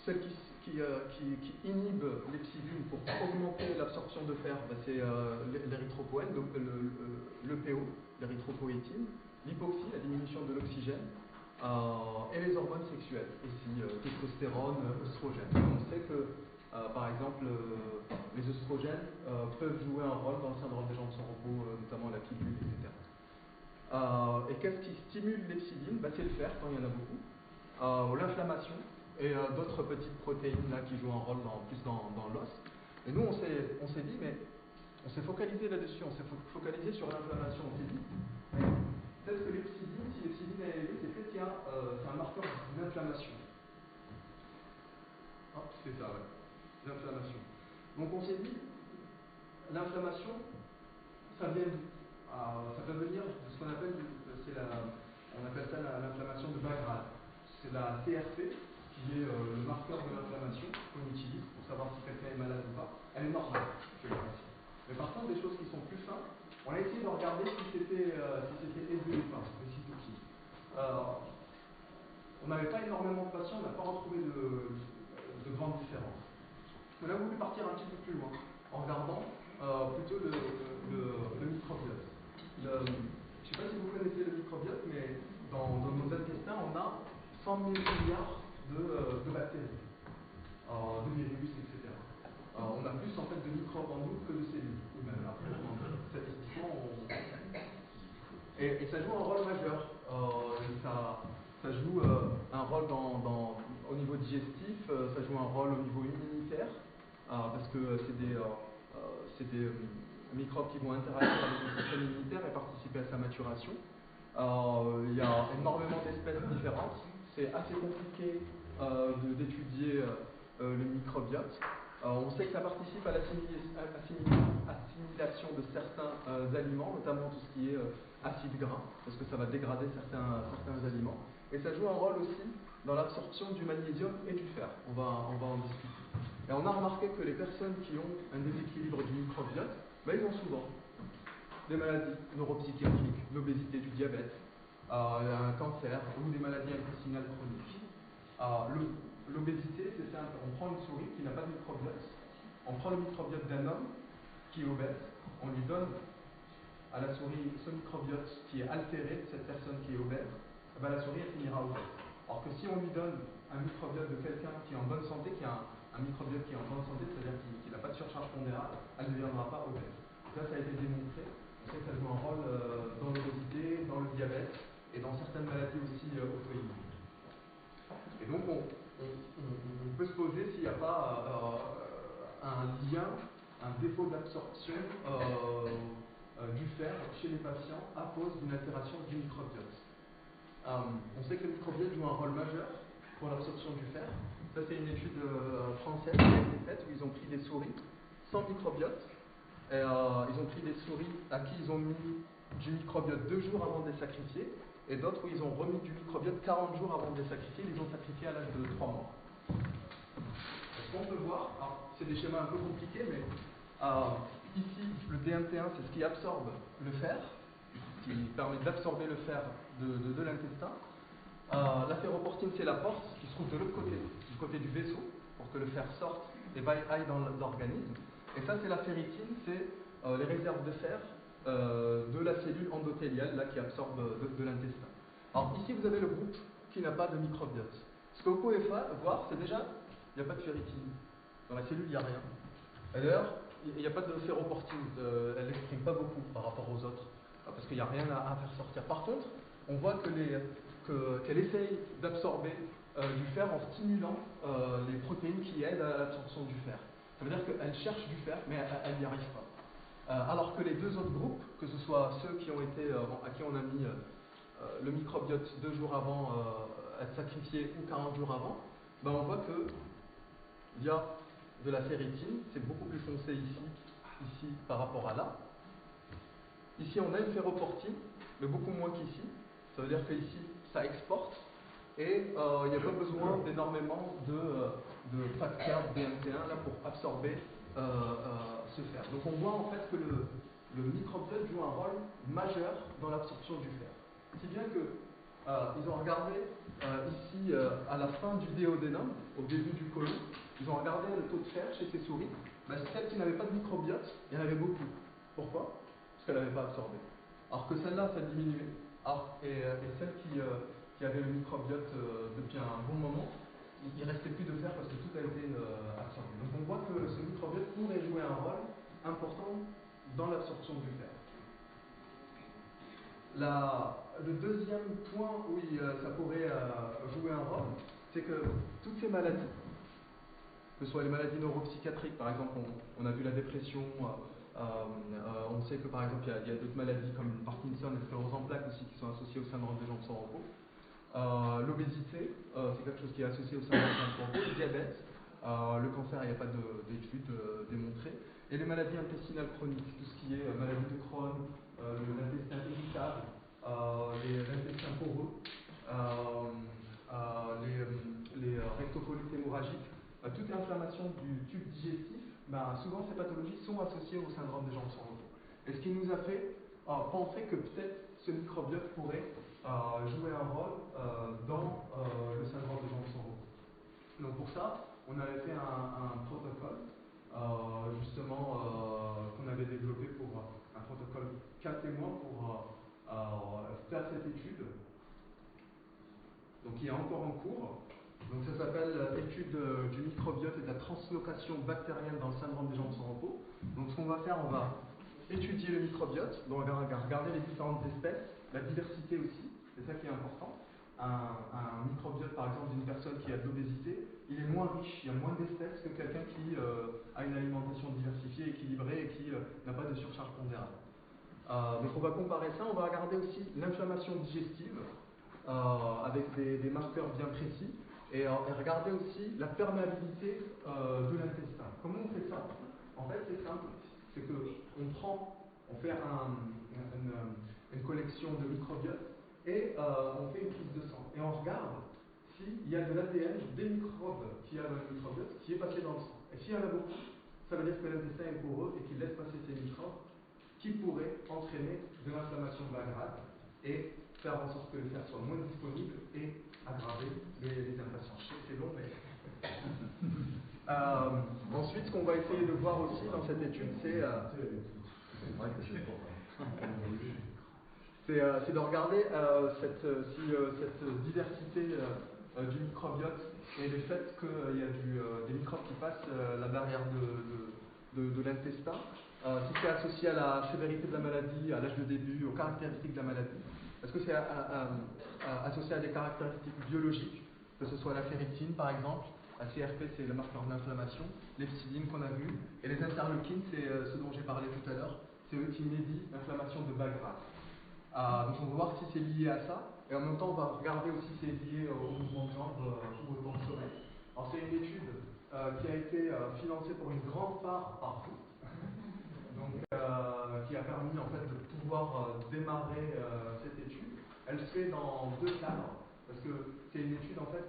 celles qui inhibent l'hepsidine pour augmenter l'absorption de fer, c'est l'érythropoène, donc l'EPO, l'érythropoïétine, l'hypoxie, la diminution de l'oxygène, et les hormones sexuelles, aussi testostérone, œstrogène. On sait que par exemple, les œstrogènes peuvent jouer un rôle dans le syndrome des jambes sans repos, notamment la pilule, etc. Et qu'est-ce qui stimule l'hepsidine? C'est le fer, quand il y en a beaucoup, l'inflammation et d'autres petites protéines là, qui jouent un rôle plus dans l'os. Et nous, on s'est dit, mais on s'est focalisé là-dessus, on s'est focalisé sur l'inflammation. On s'est dit, peut-être que l'hepsidine, si l'hepsidine est élevée, c'est peut-être qu'il y a c'est un marqueur d'inflammation. C'est ça, ouais. L'inflammation. Donc on s'est dit, l'inflammation, ça vient d'où? Ça peut venir de ce qu'on appelle, on appelle ça l'inflammation de bas grade. C'est la CRP, qui est le marqueur de l'inflammation qu'on utilise pour savoir si quelqu'un est malade ou pas. Elle est normale chez les patients. Mais par contre, des choses qui sont plus simples, on a essayé de regarder si c'était élevé ou pas, les cytokines. On n'avait pas énormément de patients, on n'a pas retrouvé de grandes différences. On a voulu partir un petit peu plus loin, en regardant plutôt le microbiote. Je ne sais pas si vous connaissez le microbiote, mais dans nos intestins, on a 100 000 milliards de bactéries, de virus, etc. On a plus en fait de microbes en nous que de cellules. Même après, statistiquement, et ça joue un rôle majeur. Ça joue un rôle au niveau digestif, ça joue un rôle au niveau immunitaire, parce que c'est des microbes qui vont interagir avec le système immunitaire et participer à sa maturation. Il y a énormément d'espèces différentes. C'est assez compliqué d'étudier le microbiote. On sait que ça participe à l'assimilation de certains aliments, notamment tout ce qui est acide gras, parce que ça va dégrader certains aliments. Et ça joue un rôle aussi dans l'absorption du magnésium et du fer. On va en discuter. Et on a remarqué que les personnes qui ont un déséquilibre du microbiote, ils ont souvent des maladies neuropsychiatriques, l'obésité, du diabète, un cancer ou des maladies intestinales chroniques. L'obésité, c'est simple. On prend une souris qui n'a pas de microbiote, on prend le microbiote d'un homme qui est obèse, on lui donne à la souris ce microbiote qui est altéré, cette personne qui est obèse, la souris elle finira obèse. Alors que si on lui donne un microbiote de quelqu'un qui est en bonne santé, qui a un microbiote qui est en bonne santé, c'est-à-dire qui n'a pas de surcharge pondérale, elle ne deviendra pas obèse. Ça a été démontré. On sait que ça joue un rôle dans l'obésité, dans le diabète et dans certaines maladies aussi auto-immunes. Et donc on peut se poser s'il n'y a pas un lien, un défaut d'absorption du fer chez les patients à cause d'une altération du microbiote. On sait que le microbiote joue un rôle majeur pour l'absorption du fer. Ça c'est une étude française qui a été faite où ils ont pris des souris sans microbiote. Et, ils ont pris des souris à qui ils ont mis du microbiote 2 jours avant de les sacrifier, et d'autres où ils ont remis du microbiote 40 jours avant de les sacrifier, ils les ont sacrifiés à l'âge de 3 mois. Ce qu'on peut voir, c'est des schémas un peu compliqués, mais ici, le DMT1, c'est ce qui absorbe le fer, qui permet d'absorber le fer de l'intestin. La ferroportine, c'est la porte qui se trouve de l'autre côté, du côté du vaisseau, pour que le fer sorte et aille dans l'organisme. Et ça, c'est la ferritine, c'est les réserves de fer de la cellule endothéliale là, qui absorbe de l'intestin. Alors ici, vous avez le groupe qui n'a pas de microbiote. Ce que vous pouvez voir, c'est déjà, il n'y a pas de ferritine. Dans la cellule, il n'y a rien. D'ailleurs, il n'y a pas de ferroportine, elle n'exprime pas beaucoup par rapport aux autres, parce qu'il n'y a rien à faire sortir. Par contre, on voit qu'elle essaye d'absorber du fer en stimulant les protéines qui aident à l'absorption du fer. Ça veut dire qu'elle cherche du fer, mais elle n'y arrive pas. Alors que les deux autres groupes, que ce soit ceux qui ont été, à qui on a mis le microbiote 2 jours avant être sacrifié ou 40 jours avant, on voit qu'il y a de la ferritine, c'est beaucoup plus foncé ici par rapport à là. Ici on a une ferroportine, mais beaucoup moins qu'ici. Ça veut dire qu'ici ça exporte et il n'y a pas besoin d'énormément de facteurs DMT1 là, pour absorber ce fer. Donc on voit en fait que le microbiote joue un rôle majeur dans l'absorption du fer. Si bien que ils ont regardé ici à la fin du déodénum, au début du côlon, ils ont regardé le taux de fer chez ces souris. Celles qui n'avaient pas de microbiote, il y en avait beaucoup. Pourquoi? Parce qu'elles n'avaient pas absorbé. Alors que celle-là, ça diminuait. Et celles qui avaient le microbiote depuis un bon moment, il ne restait plus de fer parce que tout a été absorbé. Donc on voit que ce microbiote pourrait jouer un rôle important dans l'absorption du fer. Le deuxième point où ça pourrait jouer un rôle, c'est que toutes ces maladies, que ce soit les maladies neuropsychiatriques, par exemple, on a vu la dépression, on sait que par exemple il y a d'autres maladies comme le Parkinson et la sclérose en plaques aussi qui sont associées au syndrome des jambes sans repos. L'obésité, c'est quelque chose qui est associé au syndrome des jambes sans repos, le diabète, le cancer, il n'y a pas d'études démontrées, et les maladies intestinales chroniques, tout ce qui est maladie de Crohn, l'intestin irritable, l'intestin poreux, les rectocolites hémorragiques, toute inflammation du tube digestif, souvent ces pathologies sont associées au syndrome des jambes sans repos. Et ce qui nous a fait penser que peut-être ce microbiote pourrait jouer un rôle dans le syndrome des jambes sans repos. Donc pour ça, on avait fait un protocole, justement, qu'on avait développé pour un protocole 4 mois pour faire cette étude, donc qui est encore en cours. Donc ça s'appelle étude du microbiote et de la translocation bactérienne dans le syndrome des jambes sans repos. Donc ce qu'on va faire, on va étudier le microbiote, donc on va regarder les différentes espèces, la diversité aussi, c'est ça qui est important. Un microbiote par exemple d'une personne qui a de l'obésité, il est moins riche, il y a moins d'espèces que quelqu'un qui a une alimentation diversifiée, équilibrée et qui n'a pas de surcharge pondérale. Donc on va comparer ça, on va regarder aussi l'inflammation digestive avec des marqueurs bien précis. et regarder aussi la perméabilité de l'intestin. Comment on fait ça? En fait, c'est simple, c'est on fait une collection de microbiotes et on fait une prise de sang. Et on regarde s'il y a de l'ADN des microbes qu'il y a dans le microbiote qui est passé dans le sang. Et s'il y en a beaucoup, ça veut dire que l'intestin est poreux et qu'il laisse passer ces microbes qui pourraient entraîner de l'inflammation de la grade et faire en sorte que les fers soient moins disponibles et aggraver les inflammations. Je sais que c'est long, mais... ensuite, ce qu'on va essayer de voir aussi dans cette étude, c'est de regarder si cette diversité du microbiote et le fait qu'il y a des microbes qui passent la barrière de l'intestin, si c'est associé à la sévérité de la maladie, à l'âge de début, aux caractéristiques de la maladie. Est-ce que c'est associé à des caractéristiques biologiques, que ce soit la ferritine par exemple, la CRP c'est le marqueur de l'inflammation, l'hepcidine qu'on a vu, et les interleukines c'est ce dont j'ai parlé tout à l'heure, c'est eux qui médient l'inflammation de bas grade. Donc on va voir si c'est lié à ça, et en même temps on va regarder aussi si c'est lié au mouvement de jambes ou au temps de sommeil. Alors c'est une étude qui a été financée pour une grande part par vous, donc qui a permis en fait de pouvoir démarrer cette étude. Elle se fait dans 2 cadres, parce que c'est une étude en fait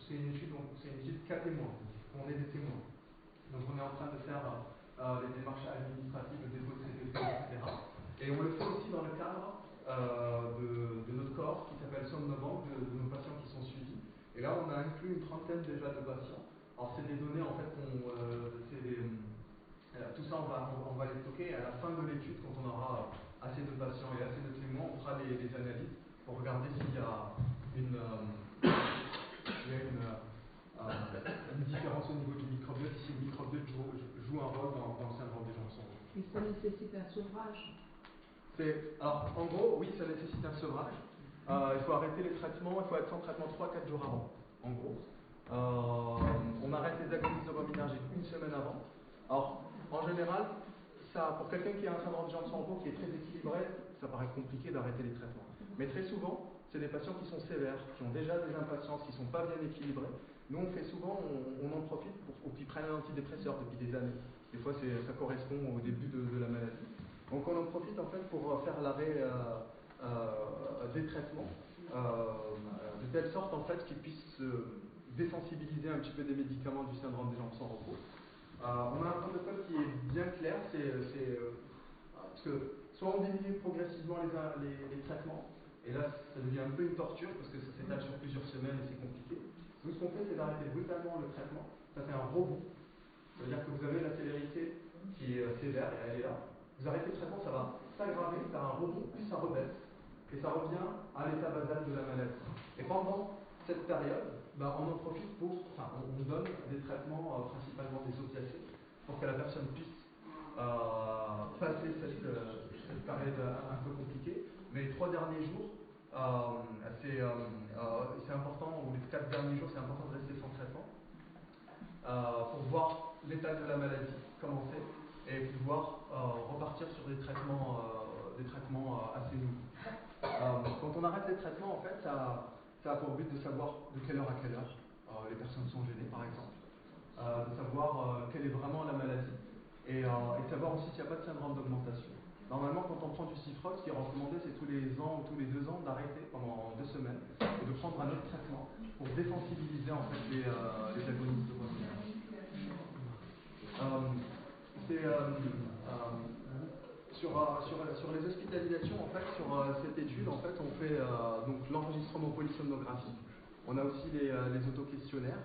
c'est une étude cas témoins, on est des témoins. Donc on est en train de faire les démarches administratives, le dépôt de CPP, etc. Et on le fait aussi dans le cadre de notre corps qui s'appelle Somnobank, de nos patients qui sont suivis. Et là, on a inclus une trentaine déjà de patients. Alors, c'est des données, en fait, tout ça, on va les stocker. Et à la fin de l'étude, quand on aura assez de patients et assez de témoins, on fera des analyses pour regarder s'il y a une différence au niveau du microbiote, si le microbiote joue un rôle dans le syndrome des jambes sans repos. Et ça nécessite un sevrage? Alors, en gros, oui, ça nécessite un sevrage. Il faut arrêter les traitements, il faut être sans traitement 3-4 jours avant, en gros. On arrête les agonistes dopaminergiques une semaine avant. Alors, en général, pour quelqu'un qui a un syndrome des jambes sans repos qui est très équilibré, ça paraît compliqué d'arrêter les traitements. Mais très souvent, c'est des patients qui sont sévères, qui ont déjà des impatiences, qui ne sont pas bien équilibrés. Nous, on fait souvent, on en profite pour qu'ils prennent un antidépresseur depuis des années. Des fois, ça correspond au début de la maladie. Donc, on en profite en fait pour faire l'arrêt des traitements, de telle sorte en fait qu'ils puissent désensibiliser un petit peu des médicaments du syndrome des jambes sans repos. On a un protocole qui est bien clair, parce que soit on diminue progressivement les traitements, et là ça devient un peu une torture parce que ça s'étale sur plusieurs semaines et c'est compliqué. Nous, ce qu'on fait, c'est d'arrêter brutalement le traitement. Ça fait un rebond, ça veut dire que vous avez la sévérité qui est sévère et elle est là. Vous arrêtez le traitement, ça va s'aggraver, faire un rebond, puis ça rebaisse, et ça revient à l'état basal de la maladie. Et pendant cette période, on en profite on donne des traitements, principalement des opiacés, pour que la personne puisse passer cette période un peu compliquée. Mais les 3 derniers jours, c'est important, ou les 4 derniers jours, c'est important de rester sans traitement, pour voir l'état de la maladie commencer, et pouvoir repartir sur des traitements assez nouveaux. Quand on arrête les traitements, en fait, ça a pour but de savoir de quelle heure à quelle heure les personnes sont gênées, par exemple, de savoir quelle est vraiment la maladie, et de savoir aussi s'il n'y a pas de syndrome d'augmentation. Normalement, quand on prend du Cifrox, ce qui est recommandé, c'est tous les ans ou tous les 2 ans d'arrêter pendant 2 semaines et de prendre un autre traitement pour désensibiliser en fait les agonistes dopaminergiques. Sur les hospitalisations, en fait, sur cette étude, en fait, on fait donc l'enregistrement polysomnographique. On a aussi les autoquestionnaires,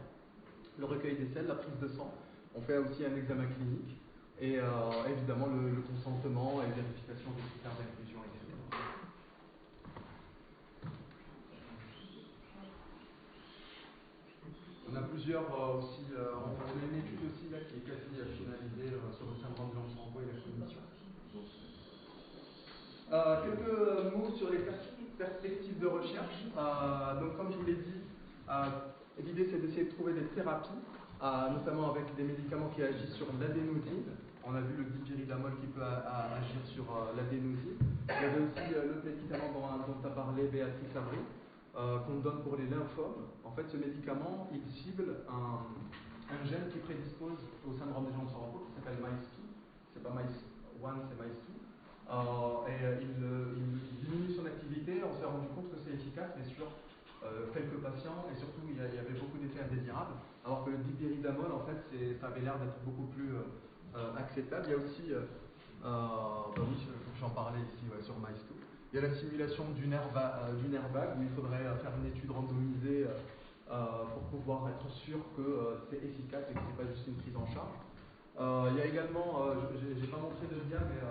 le recueil des selles, la prise de sang. On fait aussi un examen clinique et évidemment le consentement et vérification des critères d'inclusion, etc. On a plusieurs aussi, on a une étude aussi là qui est quasi finalisée sur le syndrome des jambes sans repos et la cognition. Quelques mots sur les perspectives de recherche. Donc comme je vous l'ai dit, l'idée c'est d'essayer de trouver des thérapies, notamment avec des médicaments qui agissent sur l'adénosine. On a vu le dipyridamol qui peut agir sur l'adénosine. Il y avait aussi l'autre médicament dont a parlé Béatrice Aubry, qu'on donne pour les lymphomes. En fait, ce médicament, il cible un gène qui prédispose au syndrome des jambes sans repos qui s'appelle MAIS2. C'est pas MAIS1, c'est MAIS2. Il diminue son activité. On s'est rendu compte que c'est efficace, mais sur quelques patients, et surtout il y avait beaucoup d'effets indésirables, alors que le dipyridamol, en fait, ça avait l'air d'être beaucoup plus acceptable. Il y a aussi, oui, j'en parlais ici sur MAIS2. Il y a la simulation d'une airbag où il faudrait faire une étude randomisée pour pouvoir être sûr que c'est efficace et que c'est pas juste une prise en charge. Il y a également, j'ai pas montré de lien, mais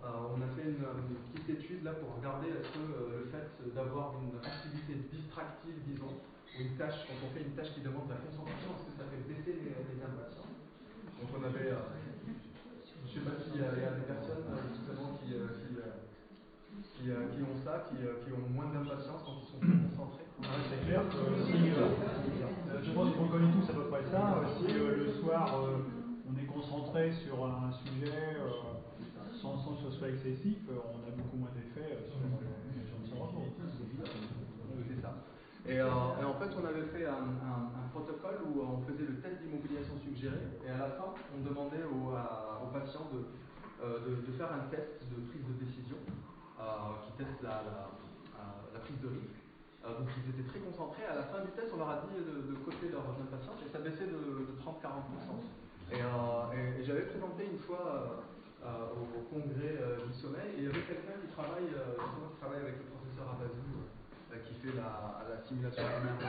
on a fait une petite étude là pour regarder est-ce que le fait d'avoir une activité distractive, disons, ou une tâche, quand on fait une tâche qui demande de la concentration, est-ce que ça fait baisser les impatients. Donc on avait, je sais pas s'il y a des personnes justement qui ont ça, qui ont moins d'impatience quand ils sont plus concentrés. C'est clair que si, je pense qu'on connaît tous à peu près ça, si le soir on est concentré sur un sujet sans que ce soit excessif, on a beaucoup moins d'effets sur les gens de son repos. C'est ça. Et en fait, on avait fait un protocole où on faisait le test d'immobilisation suggérée, et à la fin, on demandait aux patients de faire un test de prise de décision qui teste la prise de risque. Donc ils étaient très concentrés. À la fin du test, on leur a dit de coter leur impatience et ça baissait de 30-40%. Et j'avais présenté une fois au congrès du sommeil, et il y avait quelqu'un qui travaille avec le professeur Abazou, qui fait la simulation humaine.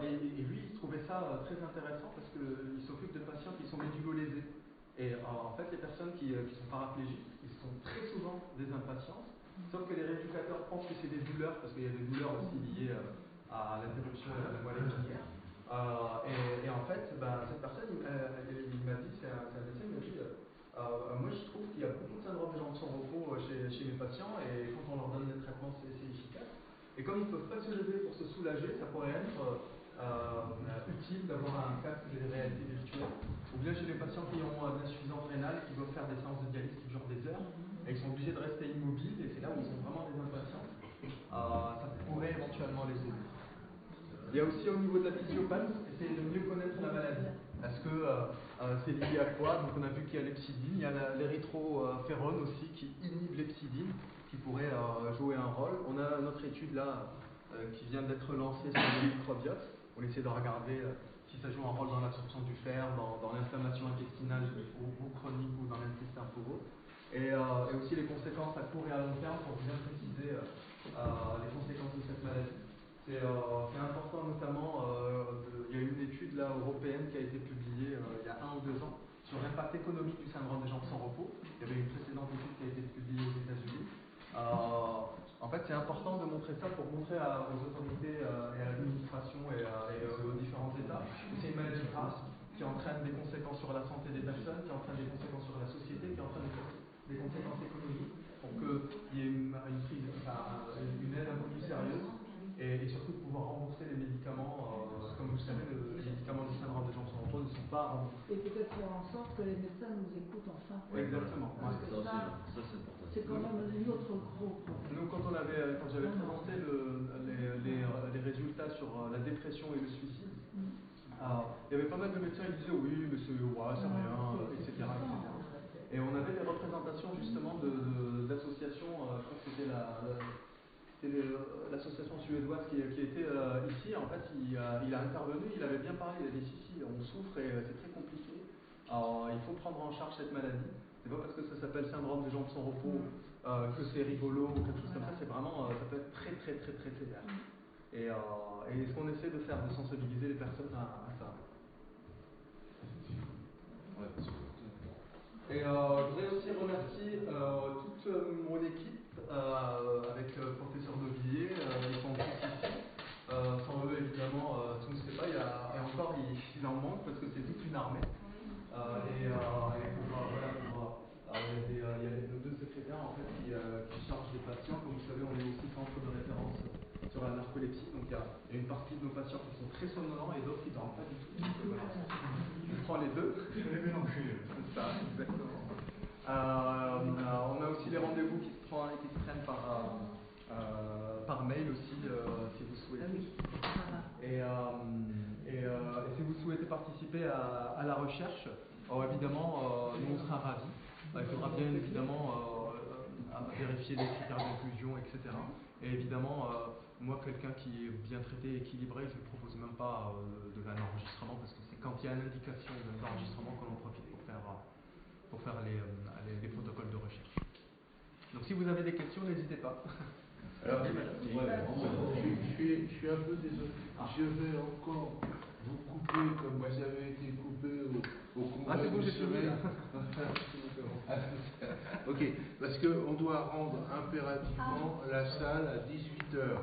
Et lui, il trouvait ça très intéressant parce qu'il s'occupe de patients qui sont médulolésés. Et en fait, les personnes qui sont paraplégiques, ils sont très souvent des impatiences, sauf que les rééducateurs pensent que c'est des douleurs, parce qu'il y a des douleurs aussi liées à l'interruption de la moelle épinière. Et en fait, cette personne, il m'a dit, c'est un médecin, il m'a dit, moi je trouve qu'il y a beaucoup de syndrome des jambes sans repos chez mes patients, et quand on leur donne des traitements, c'est efficace. Et comme ils ne peuvent pas se lever pour se soulager, ça pourrait être utile d'avoir un casque de réalité virtuelle. Ou bien chez les patients qui ont de l'insuffisance rénale, qui doivent faire des séances de dialyse qui durent des heures, et ils sont obligés de rester immobiles, et c'est là où ils ont vraiment des impatients. Ça pourrait éventuellement les aider. Il y a aussi au niveau de la physiopathie, essayer de mieux connaître la maladie. Est-ce que c'est lié à quoi? Donc on a vu qu'il y a l'hepsidine, il y a l'érythrophérone aussi qui inhibe l'hepsidine, qui pourrait jouer un rôle. On a notre étude là qui vient d'être lancée sur le microbiote. On essaie de regarder si ça joue un rôle dans l'absorption du fer, dans l'inflammation intestinale ou chronique ou dans l'intestin poreux. Et aussi les conséquences à court et à long terme pour bien préciser les conséquences de cette maladie. C'est important notamment, il y a une étude là, européenne qui a été publiée il y a 1 ou 2 ans sur l'impact économique du syndrome des jambes sans repos. Il y avait une précédente étude qui a été publiée aux États-Unis. En fait, c'est important de montrer ça pour montrer aux autorités et à l'administration et aux différents États que c'est une maladie grave qui entraîne des conséquences sur la santé des personnes, qui entraîne des conséquences sur la société, qui entraîne des conséquences économiques, pour qu'il y ait une aide un peu plus sérieuse et surtout de pouvoir rembourser les médicaments. Comme vous le savez, les médicaments du syndrome des jambes sans repos ne sont pas remboursés. Et peut-être faire en sorte que les médecins nous écoutent enfin. Oui, exactement. Parce que ça c'est quand même l'autre gros problème. Nous, quand j'avais présenté les résultats sur la dépression et le suicide, il y avait pas mal de médecins qui disaient oui, mais c'est rien, etc., etc. Et on avait des représentations justement d'associations, je crois que c'était l'association suédoise qui était ici. En fait, il a intervenu, il avait bien parlé, il a dit si, on souffre et c'est très compliqué. Alors, il faut prendre en charge cette maladie. C'est pas parce que ça s'appelle syndrome des jambes sans repos que c'est rigolo ou quelque chose comme ça. C'est vraiment, ça peut être très très très très sévère. Et ce qu'on essaie de faire, de sensibiliser les personnes à ça. Et je voudrais aussi remercier toute mon équipe, avec le professeur Novillier, ils sont tous ici. Sans eux, évidemment, tout ne se fait pas. Et encore, il en manque parce que c'est toute une armée. Il y a nos 2 secrétaires en fait, qui chargent des patients. Comme vous savez, on est aussi centre de référence sur la narcolepsie. Donc il y a une partie de nos patients qui sont très somnolents et d'autres qui ne dorment pas du tout. Je prends les deux. Les mélanger. C'est ça, exactement. On a aussi les rendez-vous qui se prennent par mail aussi. participer à la recherche, alors évidemment, nous on sera ravis. Il faudra bien évidemment vérifier les critères d'inclusion, etc. Et évidemment, moi, quelqu'un qui est bien traité, équilibré, je ne propose même pas de l'enregistrement, parce que c'est quand il y a une indication d'enregistrement que l'on profite pour faire les protocoles de recherche. Donc si vous avez des questions, n'hésitez pas. Alors, je suis un peu désolé. Je vais encore vous couper comme vous avez été coupé au congrès c'est bon, du j'ai fini, Soleil. là. Ok, parce qu'on doit rendre impérativement la salle à 18h.